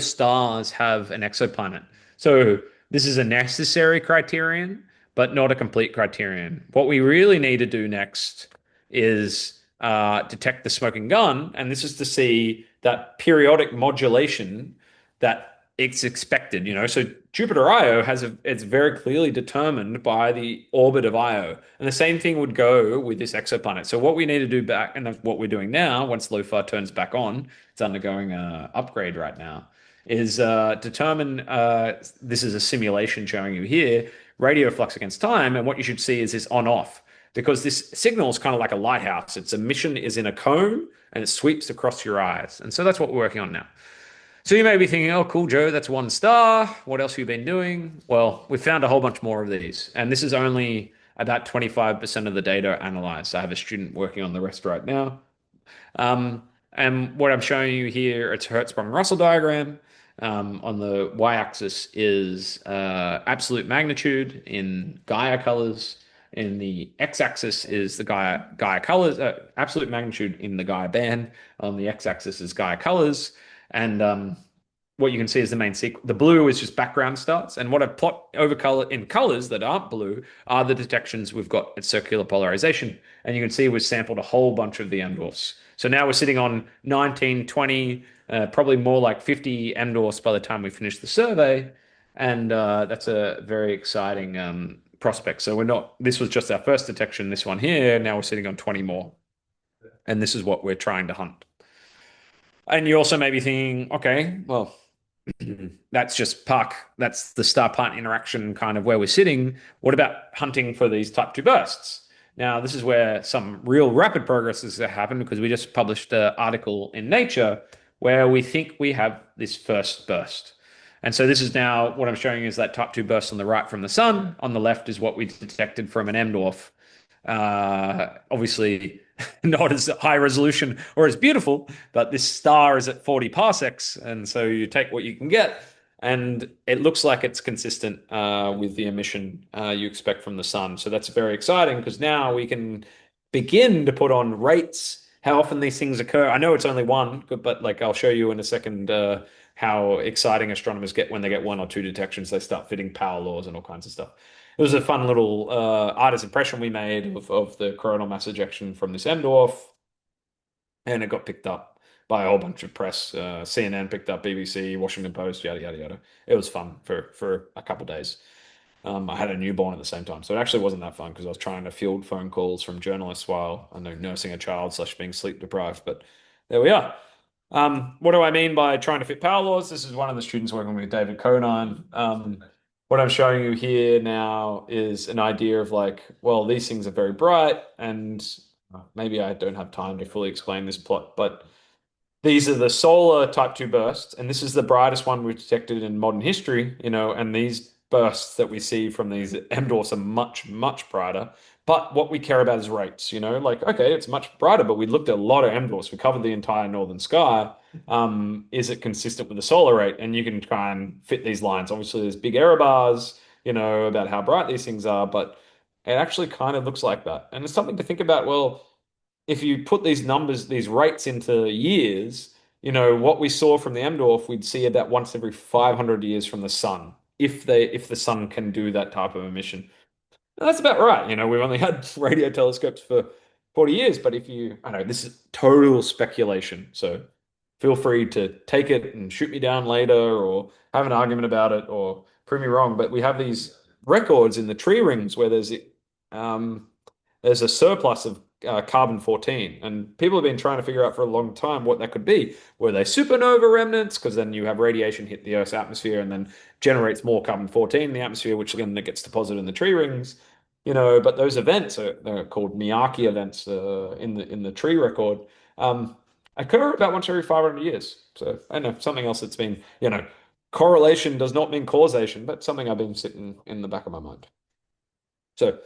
stars have an exoplanet. So this is a necessary criterion, but not a complete criterion. What we really need to do next is detect the smoking gun, and this is to see that periodic modulation that it's expected. So Jupiter Io it's very clearly determined by the orbit of Io, and the same thing would go with this exoplanet. So what we need to do back, and what we're doing now, once LOFAR turns back on, it's undergoing an upgrade right now, is determine, this is a simulation showing you here, radio flux against time, and what you should see is this on-off, because this signal is kind of like a lighthouse. Its emission is in a cone, and it sweeps across your eyes. And so that's what we're working on now. So you may be thinking, oh, cool, Joe, that's one star. What else have you been doing? Well, we found a whole bunch more of these, and this is only about 25% of the data analyzed. I have a student working on the rest right now. And what I'm showing you here, it's a Hertzsprung-Russell diagram. On the y-axis is absolute magnitude in Gaia colors. In the x-axis is the Gaia colors, absolute magnitude in the Gaia band. On the x-axis is Gaia colors. And what you can see is the main sequence. The blue is just background stars, and what I've plot over color in colors that aren't blue are the detections we've got at circular polarization. And you can see we've sampled a whole bunch of the M dwarfs. So now we're sitting on 19, 20, probably more like 50 M dwarfs by the time we finish the survey. And that's a very exciting prospect. So we're not, this was just our first detection, this one here. Now we're sitting on 20 more. And this is what we're trying to hunt. And you also may be thinking, okay, well, that's just Park. That's the star-planet interaction kind of where we're sitting. What about hunting for these type 2 bursts? Now, this is where some real rapid progress has happened because we just published an article in Nature where we think we have this first burst. And so this is now what I'm showing you is that type 2 burst on the right from the sun. On the left is what we detected from an M dwarf. Obviously, not as high resolution or as beautiful, but this star is at 40 parsecs, and so you take what you can get, and it looks like it's consistent with the emission you expect from the sun. So that's very exciting because now we can begin to put on rates, how often these things occur. I know it's only one, but like I'll show you in a second how exciting astronomers get when they get 1 or 2 detections. They start fitting power laws and all kinds of stuff. It was a fun little artist impression we made of the coronal mass ejection from this M dwarf, and it got picked up by a whole bunch of press. CNN picked up, BBC, Washington Post, yada yada yada. It was fun for a couple of days. I had a newborn at the same time, so it actually wasn't that fun because I was trying to field phone calls from journalists while I know nursing a child / being sleep deprived. But there we are. What do I mean by trying to fit power laws? This is one of the students working with David Conine. What I'm showing you here now is an idea of like, well, these things are very bright, and maybe I don't have time to fully explain this plot, but these are the solar type 2 bursts, and this is the brightest one we've detected in modern history, and these bursts that we see from these M dwarfs are much, much brighter. But what we care about is rates, like, okay, it's much brighter, but we looked at a lot of M dwarfs. We covered the entire northern sky. Is it consistent with the solar rate? And you can try and fit these lines. Obviously, there's big error bars, about how bright these things are, but it actually kind of looks like that. And it's something to think about. Well, if you put these numbers, these rates into years, what we saw from the M dwarf, we'd see about once every 500 years from the sun, if the sun can do that type of emission. And that's about right. We've only had radio telescopes for 40 years, but I know this is total speculation. So feel free to take it and shoot me down later or have an argument about it or prove me wrong. But we have these records in the tree rings where there's a surplus of carbon-14, and people have been trying to figure out for a long time what that could be. Were they supernova remnants? Because then you have radiation hit the Earth's atmosphere and then generates more carbon-14 in the atmosphere, which again gets deposited in the tree rings. But those events they're called Miyake events in the tree record occur about once every 500 years. So I know something else that's been, correlation does not mean causation, but something I've been sitting in the back of my mind. So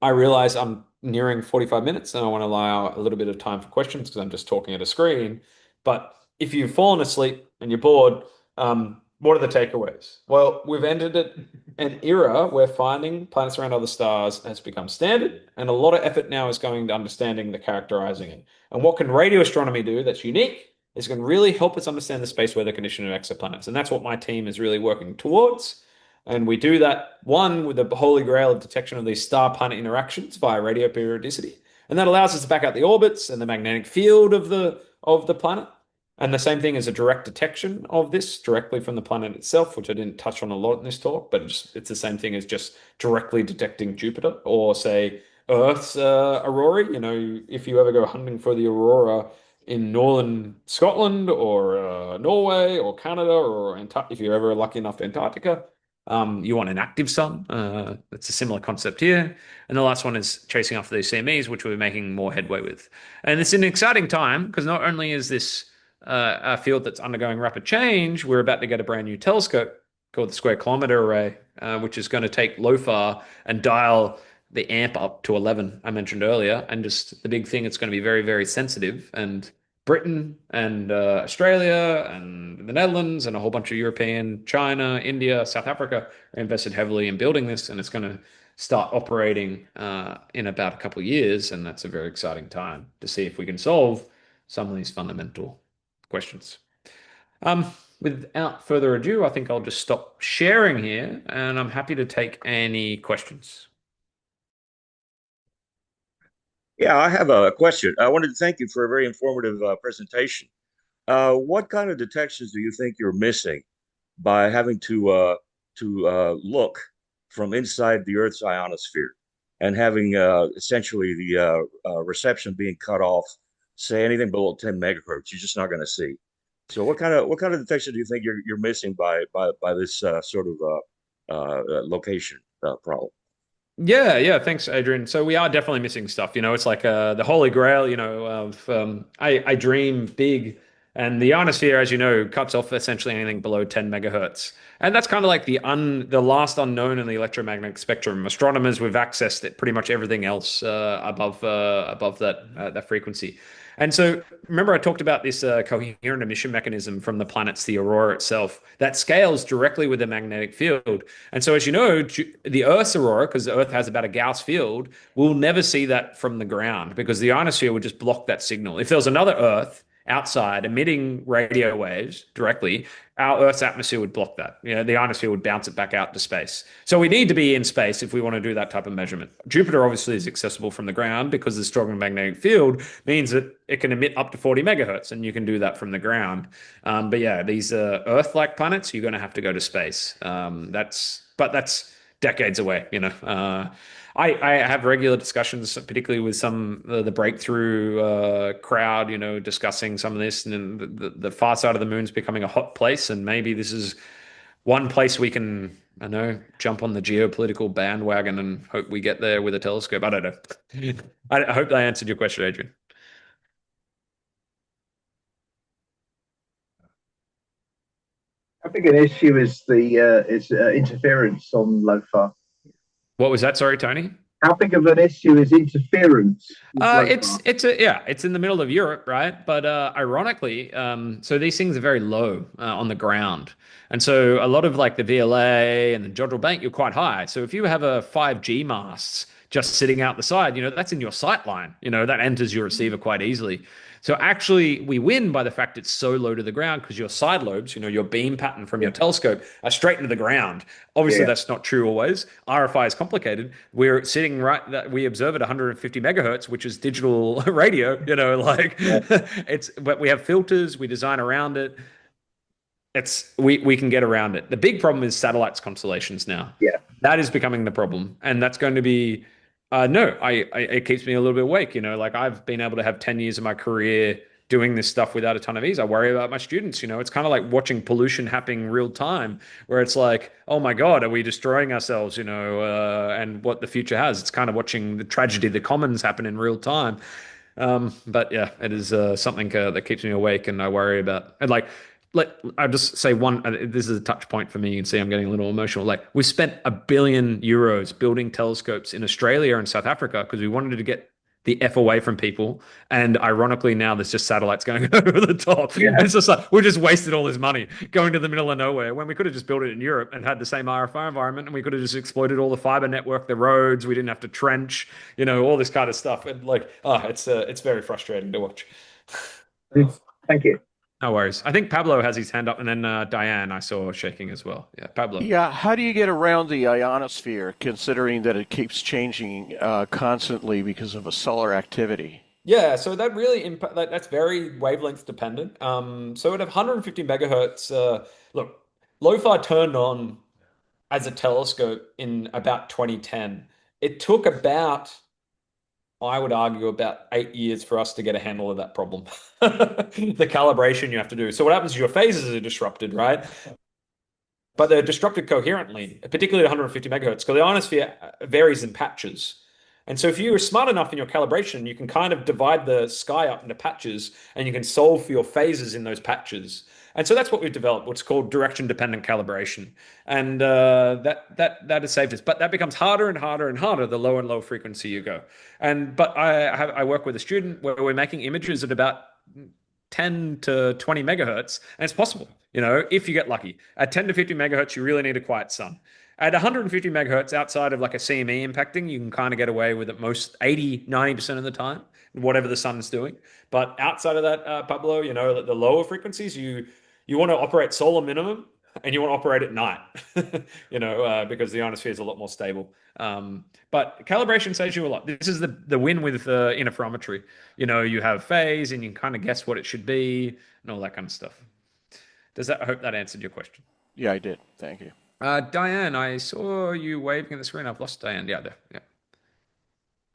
I realize I'm nearing 45 minutes and I want to allow a little bit of time for questions because I'm just talking at a screen. But if you've fallen asleep and you're bored, what are the takeaways? Well, we've entered an era where finding planets around other stars has become standard, and a lot of effort now is going to understanding the characterizing it. And what can radio astronomy do that's unique is going to really help us understand the space weather condition of exoplanets. And that's what my team is really working towards. And we do that, one, with the holy grail of detection of these star-planet interactions via radio periodicity. And that allows us to back out the orbits and the magnetic field of the planet. And the same thing as a direct detection of this directly from the planet itself, which I didn't touch on a lot in this talk, but it's the same thing as just directly detecting Jupiter or, say, Earth's aurora. If you ever go hunting for the aurora in northern Scotland or Norway or Canada or if you're ever lucky enough to Antarctica, you want an active sun. It's a similar concept here. And the last one is chasing after these CMEs, which we're making more headway with. And it's an exciting time because not only is this a field that's undergoing rapid change, we're about to get a brand new telescope called the Square Kilometre Array, which is going to take LOFAR and dial the amp up to 11, I mentioned earlier. And just the big thing, it's going to be very, very sensitive. And Britain and Australia and the Netherlands and a whole bunch of European, China, India, South Africa are invested heavily in building this, and it's going to start operating in about a couple of years, and that's a very exciting time to see if we can solve some of these fundamental questions. without further ado, I think I'll just stop sharing here and I'm happy to take any questions. Yeah, I have a question. I wanted to thank you for a very informative presentation. What kind of detections do you think you're missing by having to look from inside the Earth's ionosphere and having essentially the reception being cut off, say anything below 10 megahertz, you're just not going to see. So what kind of detection do you think you're missing by this sort of location problem? Yeah, thanks, Adrian. So we are definitely missing stuff. It's like the holy grail, of I dream big, and the ionosphere, as you know, cuts off essentially anything below 10 megahertz. And that's kind of like the last unknown in the electromagnetic spectrum. Astronomers, we've accessed it, pretty much everything else above that frequency. And so remember I talked about this coherent emission mechanism from the planets, the aurora itself, that scales directly with the magnetic field. And so, as you know, the Earth's aurora, because the Earth has about a Gauss field, we'll never see that from the ground because the ionosphere would just block that signal. If there was another Earth outside emitting radio waves directly, our Earth's atmosphere would block that. The ionosphere would bounce it back out to space. So we need to be in space if we want to do that type of measurement. Jupiter obviously is accessible from the ground because the stronger magnetic field means that it can emit up to 40 megahertz, and you can do that from the ground. But yeah, these Earth-like planets, you're going to have to go to space. That's decades away. I have regular discussions, particularly with some the breakthrough crowd, discussing some of this, and then the far side of the moon's becoming a hot place, and maybe this is one place we can, I know, jump on the geopolitical bandwagon and hope we get there with a telescope. I don't know. I hope I answered your question, Adrian. How big an issue is the interference on LOFAR? What was that? Sorry, Tony. How big of an issue is interference with It's LOFAR? it's in the middle of Europe, right? But ironically, so these things are very low on the ground, and so a lot of like the VLA and the Jodrell Bank, you're quite high. So if you have a 5G masts just sitting out the side, that's in your sight line. That enters your receiver quite easily. So actually, we win by the fact it's so low to the ground because your side lobes, your beam pattern from your telescope, are straight into the ground. Obviously, Yeah. that's not true always. RFI is complicated. We're sitting right that we observe at 150 megahertz, which is digital radio. Like Yeah. but we have filters. We design around it. We can get around it. The big problem is satellites constellations now. Yeah. That is becoming the problem, and that's going to be no. It keeps me a little bit awake. Like I've been able to have 10 years of my career doing this stuff without a ton of ease. I worry about my students. It's kind of like watching pollution happening real time, where it's like, oh my God, are we destroying ourselves? And what the future has. It's kind of watching the tragedy of the commons happen in real time. But yeah, it is something that keeps me awake, and I worry about. And like, I'll just say one. This is a touch point for me. You can see I'm getting a little emotional. Like, we spent €1 billion building telescopes in Australia and South Africa because we wanted to get the F away from people. And ironically, now there's just satellites going over the top. Yeah. It's just like we just wasted all this money going to the middle of nowhere when we could have just built it in Europe and had the same RFI environment, and we could have just exploited all the fiber network, the roads. We didn't have to trench, all this kind of stuff. And like, it's very frustrating to watch. Thank you. No worries. I think Pablo has his hand up, and then Diane I saw shaking as well. Yeah, Pablo. Yeah, how do you get around the ionosphere, considering that it keeps changing constantly because of a solar activity? Yeah, so that really that's very wavelength dependent. So at 150 megahertz, look, LOFAR turned on as a telescope in about 2010. It took about, I would argue, about 8 years for us to get a handle of that problem. The calibration you have to do. So what happens is your phases are disrupted, right? But they're disrupted coherently, particularly at 150 megahertz, because the ionosphere varies in patches. And so if you are smart enough in your calibration, you can kind of divide the sky up into patches, and you can solve for your phases in those patches. And so that's what we've developed, what's called direction-dependent calibration, and that has saved us. But that becomes harder and harder and harder the lower and lower frequency you go. But I work with a student where we're making images at about 10 to 20 megahertz, and it's possible, if you get lucky. At 10 to 50 megahertz, you really need a quiet sun. At 150 megahertz, outside of like a CME impacting, you can kind of get away with it most 80, 90% of the time, whatever the sun's doing. But outside of that, Pablo, the lower frequencies, you want to operate solar minimum and you want to operate at night, because the ionosphere is a lot more stable. But calibration saves you a lot. This is the win with interferometry. You have phase and you can kind of guess what it should be and all that kind of stuff. I hope that answered your question? Yeah, I did. Thank you. Diane, I saw you waving at the screen. I've lost Diane. Yeah, there. Yeah.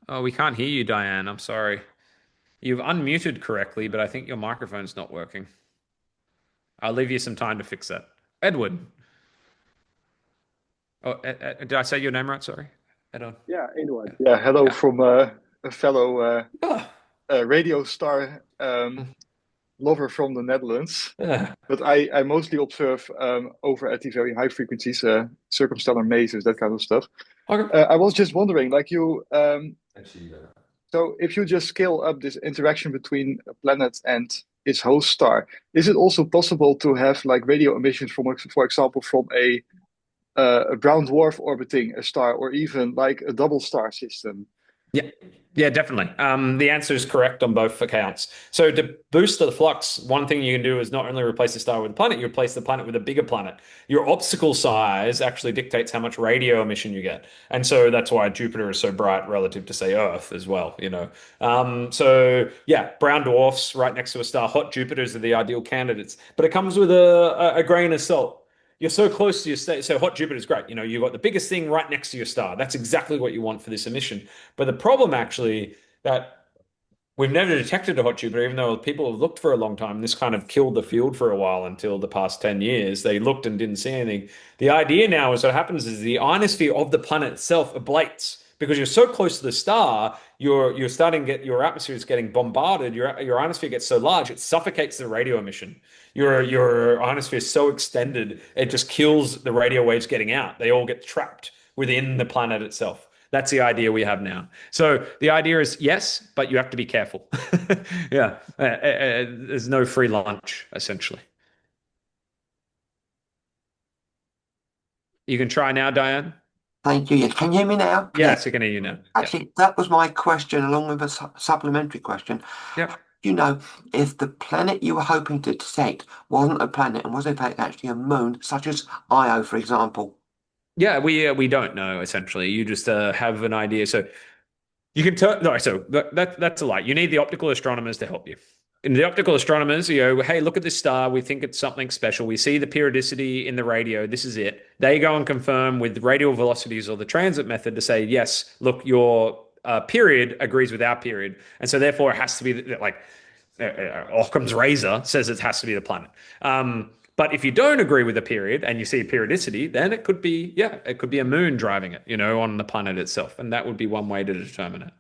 Oh, we can't hear you, Diane. I'm sorry. You've unmuted correctly, but I think your microphone's not working. I'll leave you some time to fix that. Edward. Oh, did I say your name right? Sorry. Edward. Yeah, Edward. Yeah, hello from a fellow radio star lover from the Netherlands. But I mostly observe over at the very high frequencies, circumstellar mazes, that kind of stuff. Okay. I was just wondering, like you, so if you just scale up this interaction between a planet and its host star, is it also possible to have like radio emissions from, for example, from a brown dwarf orbiting a star, or even like a double star system? Yeah, definitely. The answer is correct on both accounts. So to boost the flux, one thing you can do is not only replace the star with a planet, you replace the planet with a bigger planet. Your obstacle size actually dictates how much radio emission you get. And so that's why Jupiter is so bright relative to, say, Earth as well, So yeah, brown dwarfs right next to a star, hot Jupiters are the ideal candidates. But it comes with a grain of salt. You're so close to your state. So hot Jupiter is great. You've got the biggest thing right next to your star. That's exactly what you want for this emission. But the problem actually that we've never detected a hot Jupiter, even though people have looked for a long time. This kind of killed the field for a while until the past 10 years. They looked and didn't see anything. The idea now is what happens is the ionosphere of the planet itself ablates. Because you're so close to the star, you're starting to get your atmosphere is getting bombarded. Your ionosphere gets so large it suffocates the radio emission. Your ionosphere is so extended it just kills the radio waves getting out. They all get trapped within the planet itself. That's the idea we have now. So the idea is yes, but you have to be careful. Yeah, there's no free lunch essentially. You can try now, Diane. Thank you. Can you hear me now? Yes, I can hear you now. Actually, that was my question, along with a supplementary question. Yeah. If the planet you were hoping to detect wasn't a planet and was in fact actually a moon, such as Io, for example? Yeah, we don't know essentially. You just have an idea. So you can tell. No, so that's a lie. You need the optical astronomers to help you. And the optical astronomers, hey, look at this star. We think it's something special. We see the periodicity in the radio. This is it. They go and confirm with radial velocities or the transit method to say, yes, look, your period agrees with our period. And so therefore it has to be like Occam's razor says it has to be the planet. But if you don't agree with the period and you see periodicity, then it could be a moon driving it, on the planet itself. And that would be one way to determine it.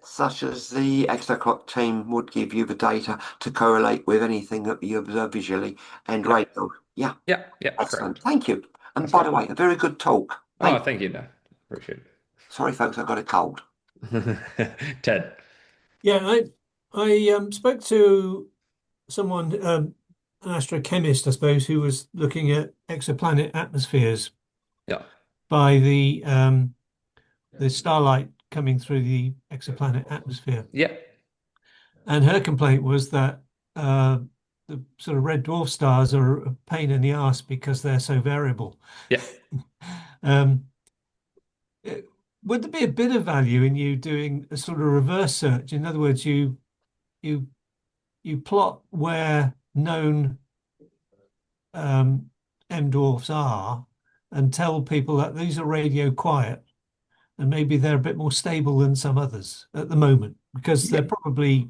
Such as the Exoclock team would give you the data to correlate with anything that you observe visually and radio. Yeah. Yeah. Excellent. Correct. Thank you. And by the way, a very good talk. Thank you, Dan. Appreciate it. Sorry, folks, I got a cold. Ted. Yeah, I spoke to someone, an astrochemist, I suppose, who was looking at exoplanet atmospheres. Yeah. By the starlight coming through the exoplanet atmosphere. Yeah. And her complaint was that the sort of red dwarf stars are a pain in the ass because they're so variable. Yeah. Would there be a bit of value in you doing a sort of reverse search? In other words, you plot where known M dwarfs are and tell people that these are radio quiet. And maybe they're a bit more stable than some others at the moment, because they're probably,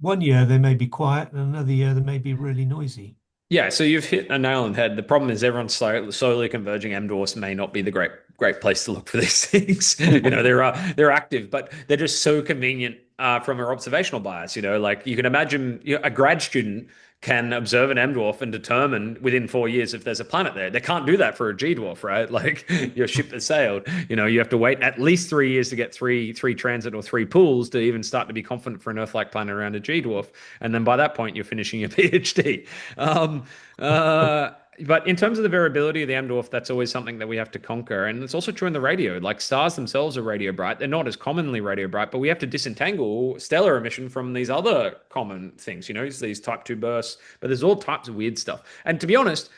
1 year they may be quiet and another year they may be really noisy. Yeah, so you've hit a nail on the head. The problem is everyone's slowly converging. M dwarfs may not be the great place to look for these things. They're active, but they're just so convenient from our observational bias. Like you can imagine a grad student can observe an M dwarf and determine within 4 years if there's a planet there. They can't do that for a G dwarf, right? Like your ship has sailed. You have to wait at least 3 years to get three transit or three pulls to even start to be confident for an Earth-like planet around a G dwarf. And then by that point, you're finishing your PhD. But in terms of the variability of the M dwarf, that's always something that we have to conquer. And it's also true in the radio. Like stars themselves are radio bright. They're not as commonly radio bright, but we have to disentangle stellar emission from these other common things, these type 2 bursts. But there's all types of weird stuff. And to be honest,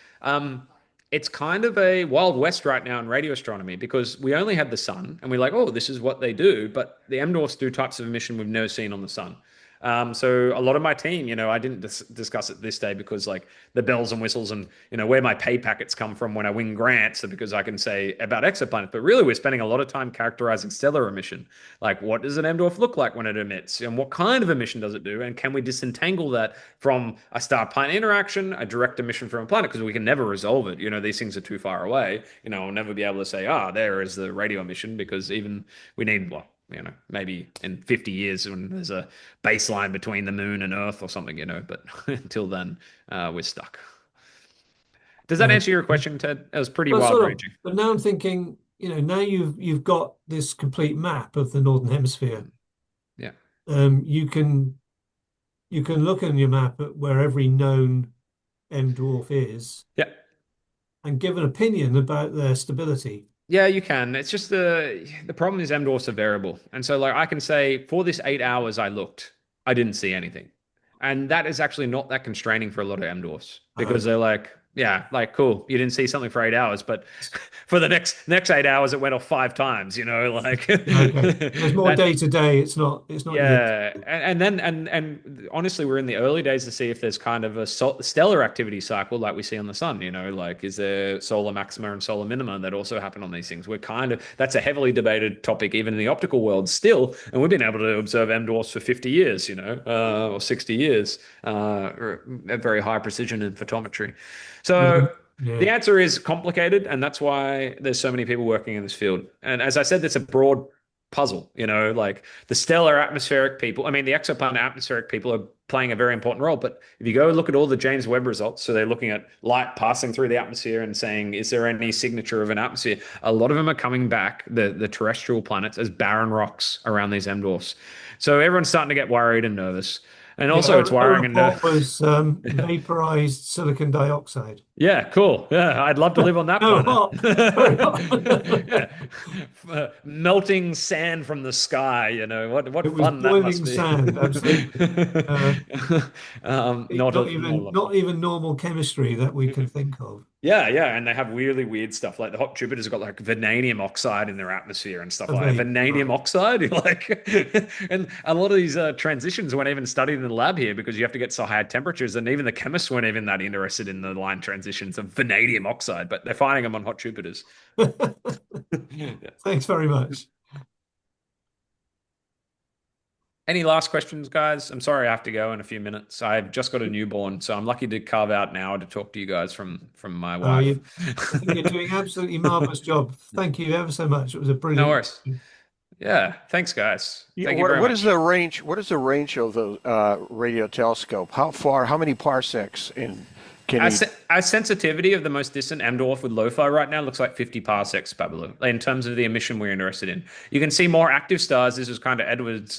it's kind of a wild west right now in radio astronomy because we only had the sun and we're like, oh, this is what they do. But the M dwarfs do types of emission we've never seen on the sun. So a lot of my team, I didn't discuss it this day because like the bells and whistles and, where my pay packets come from when I win grants are because I can say about exoplanets, but really we're spending a lot of time characterizing stellar emission. Like what does an M dwarf look like when it emits and what kind of emission does it do? And can we disentangle that from a star-planet interaction, a direct emission from a planet? Because we can never resolve it. These things are too far away. We'll never be able to say, there is the radio emission because even we need, maybe in 50 years when there's a baseline between the moon and Earth or something, but until then, we're stuck. Does that answer your question, Ted? It was pretty wide-ranging. But now I'm thinking, now you've got this complete map of the Northern Hemisphere. Yeah. You can look on your map at where every known M dwarf is. Yeah. And give an opinion about their stability. Yeah, you can. It's just the problem is M dwarfs are variable. And so like I can say for this 8 hours I looked, I didn't see anything. And that is actually not that constraining for a lot of M dwarfs because they're like, yeah, like cool. You didn't see something for 8 hours, but for the next 8 hours, it went off 5 times. Like okay. There's more day to day. It's not. Yeah, and honestly, we're in the early days to see if there's kind of a stellar activity cycle like we see on the sun. Like is there solar maxima and solar minima that also happen on these things? That's a heavily debated topic even in the optical world still, and we've been able to observe M dwarfs for 50 years, or 60 years, at very high precision in photometry. So the answer is complicated, and that's why there's so many people working in this field. And as I said, it's a broad puzzle, like the stellar atmospheric people. I mean, the exoplanet atmospheric people are playing a very important role. But if you go look at all the James Webb results, so they're looking at light passing through the atmosphere and saying, is there any signature of an atmosphere? A lot of them are coming back, the terrestrial planets, as barren rocks around these M dwarfs. So everyone's starting to get worried and nervous. And also it's wiring and was vaporized silicon dioxide. Yeah, cool. Yeah, I'd love to live on that planet. Melting sand from the sky, what fun that must be. Sand, absolutely. Not even normal chemistry that we can think of. Yeah, and they have really weird stuff. Like the hot Jupiter's got like vanadium oxide in their atmosphere and stuff like that. Vanadium oxide, and a lot of these transitions weren't even studied in the lab here because you have to get so high temperatures, and even the chemists weren't even that interested in the line transitions of vanadium oxide, but they're finding them on hot Jupiters. Thanks very much. Any last questions, guys? I'm sorry I have to go in a few minutes. I've just got a newborn, so I'm lucky to carve out an hour to talk to you guys from my wife. I think you're doing an absolutely marvelous job. Thank you ever so much. It was a brilliant. No worries. Yeah, thanks, guys. Thank you very what much. is the range? What is the range of the radio telescope? How many parsecs in? Our sensitivity of the most distant M dwarf with LOFAR right now looks like 50 parsecs, Pablo, in terms of the emission we're interested in. You can see more active stars. This is kind of Edward's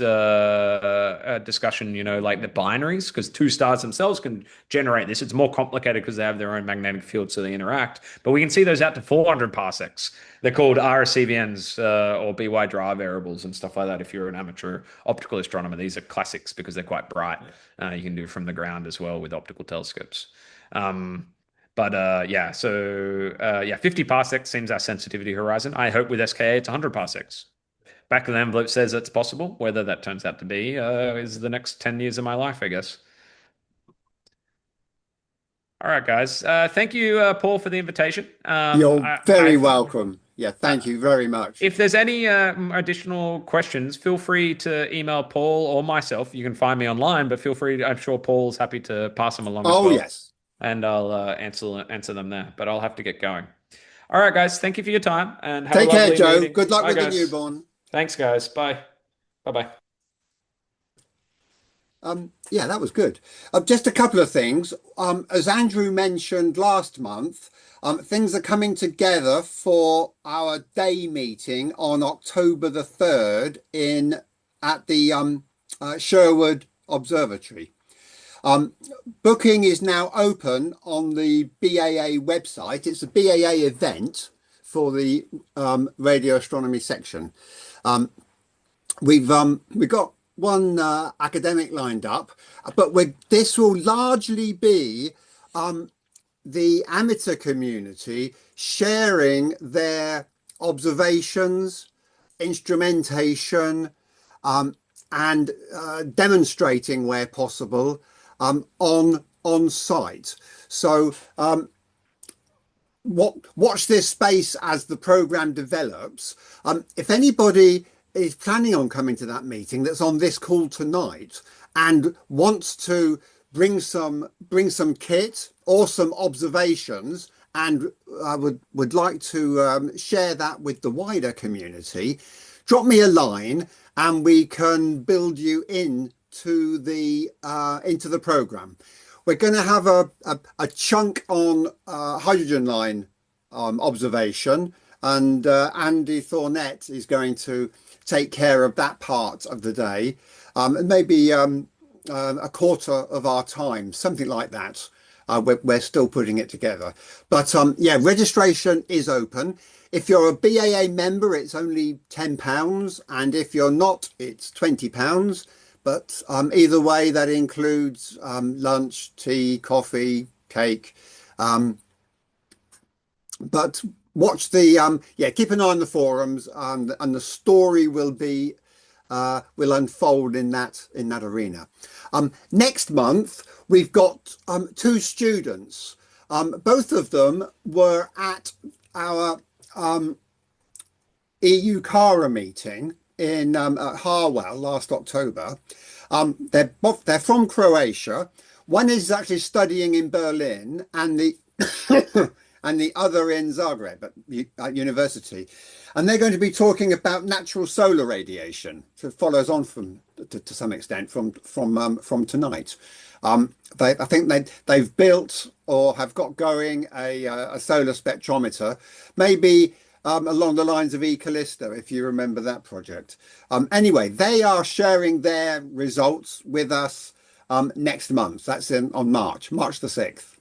discussion, like the binaries, because 2 stars themselves can generate this. It's more complicated because they have their own magnetic field, so they interact. But we can see those out to 400 parsecs. They're called RSCVNs or BY draw variables and stuff like that. If you're an amateur optical astronomer, these are classics because they're quite bright. You can do from the ground as well with optical telescopes. 50 parsecs seems our sensitivity horizon. I hope with SKA it's 100 parsecs. Back of the envelope says it's possible. Whether that turns out to be is the next 10 years of my life, I guess. All right, guys. Thank you, Paul, for the invitation. You're very welcome. Yeah, thank you very much. If there's any additional questions, feel free to email Paul or myself. You can find me online, but feel free. I'm sure Paul's happy to pass them along as well. Oh, yes. And I'll answer them there, but I'll have to get going. All right, guys. Thank you for your time and have Take a care, lovely Joe. meeting. Good luck with guys. the newborn. Thanks, guys. Bye. Bye-bye. Yeah, that was good. Just a couple of things. As Andrew mentioned last month, things are coming together for our day meeting on October the 3rd at the Sherwood Observatory. Booking is now open on the BAA website. It's a BAA event for the radio astronomy section. We've got one academic lined up, but this will largely be the amateur community sharing their observations, instrumentation, and demonstrating where possible on site. So watch this space as the program develops. If anybody is planning on coming to that meeting that's on this call tonight and wants to bring some kit or some observations and would like to share that with the wider community, drop me a line and we can build you into the program. We're going to have a chunk on hydrogen line observation, and Andy Thornett is going to take care of that part of the day, and maybe a quarter of our time, something like that. We're still putting it together, but yeah, registration is open. If you're a BAA member, it's only £10, and if you're not, it's £20. But either way, that includes lunch, tea, coffee, cake. But watch the keep an eye on the forums, and the story will unfold in that arena. Next month we've got 2 students. Both of them were at our EU CARA meeting in at Harwell last October. They're from Croatia. One is actually studying in Berlin, and the and the other in Zagreb at university, and they're going to be talking about natural solar radiation. So it follows on to some extent from tonight. I think they've built or have got going a solar spectrometer, maybe along the lines of eCallista, if you remember that project. Anyway, they are sharing their results with us next month. That's on March the 6th.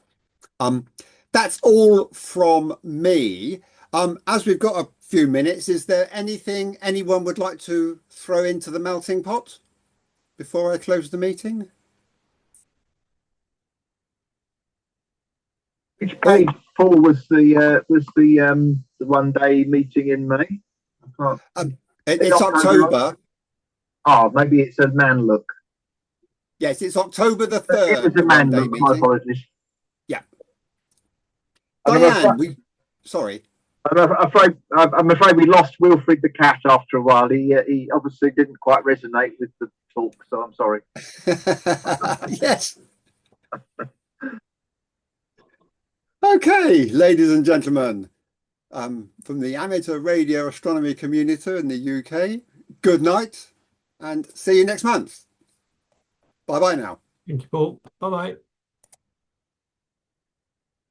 That's all from me. As we've got a few minutes, is there anything anyone would like to throw into the melting pot before I close the meeting? Which page, Paul, was the 1-day meeting in May? I can't. It's October. Oh, maybe it's a man look. Yes, it's October the 3rd. It was a man look. My apologies. Yeah. Diane, sorry. I'm afraid we lost Wilfred the cat after a while. He obviously didn't quite resonate with the talk, so I'm sorry. Yes. Okay, ladies and gentlemen, from the amateur radio astronomy community in the UK, good night and see you next month. Bye bye now. Thank you, Paul. Bye bye.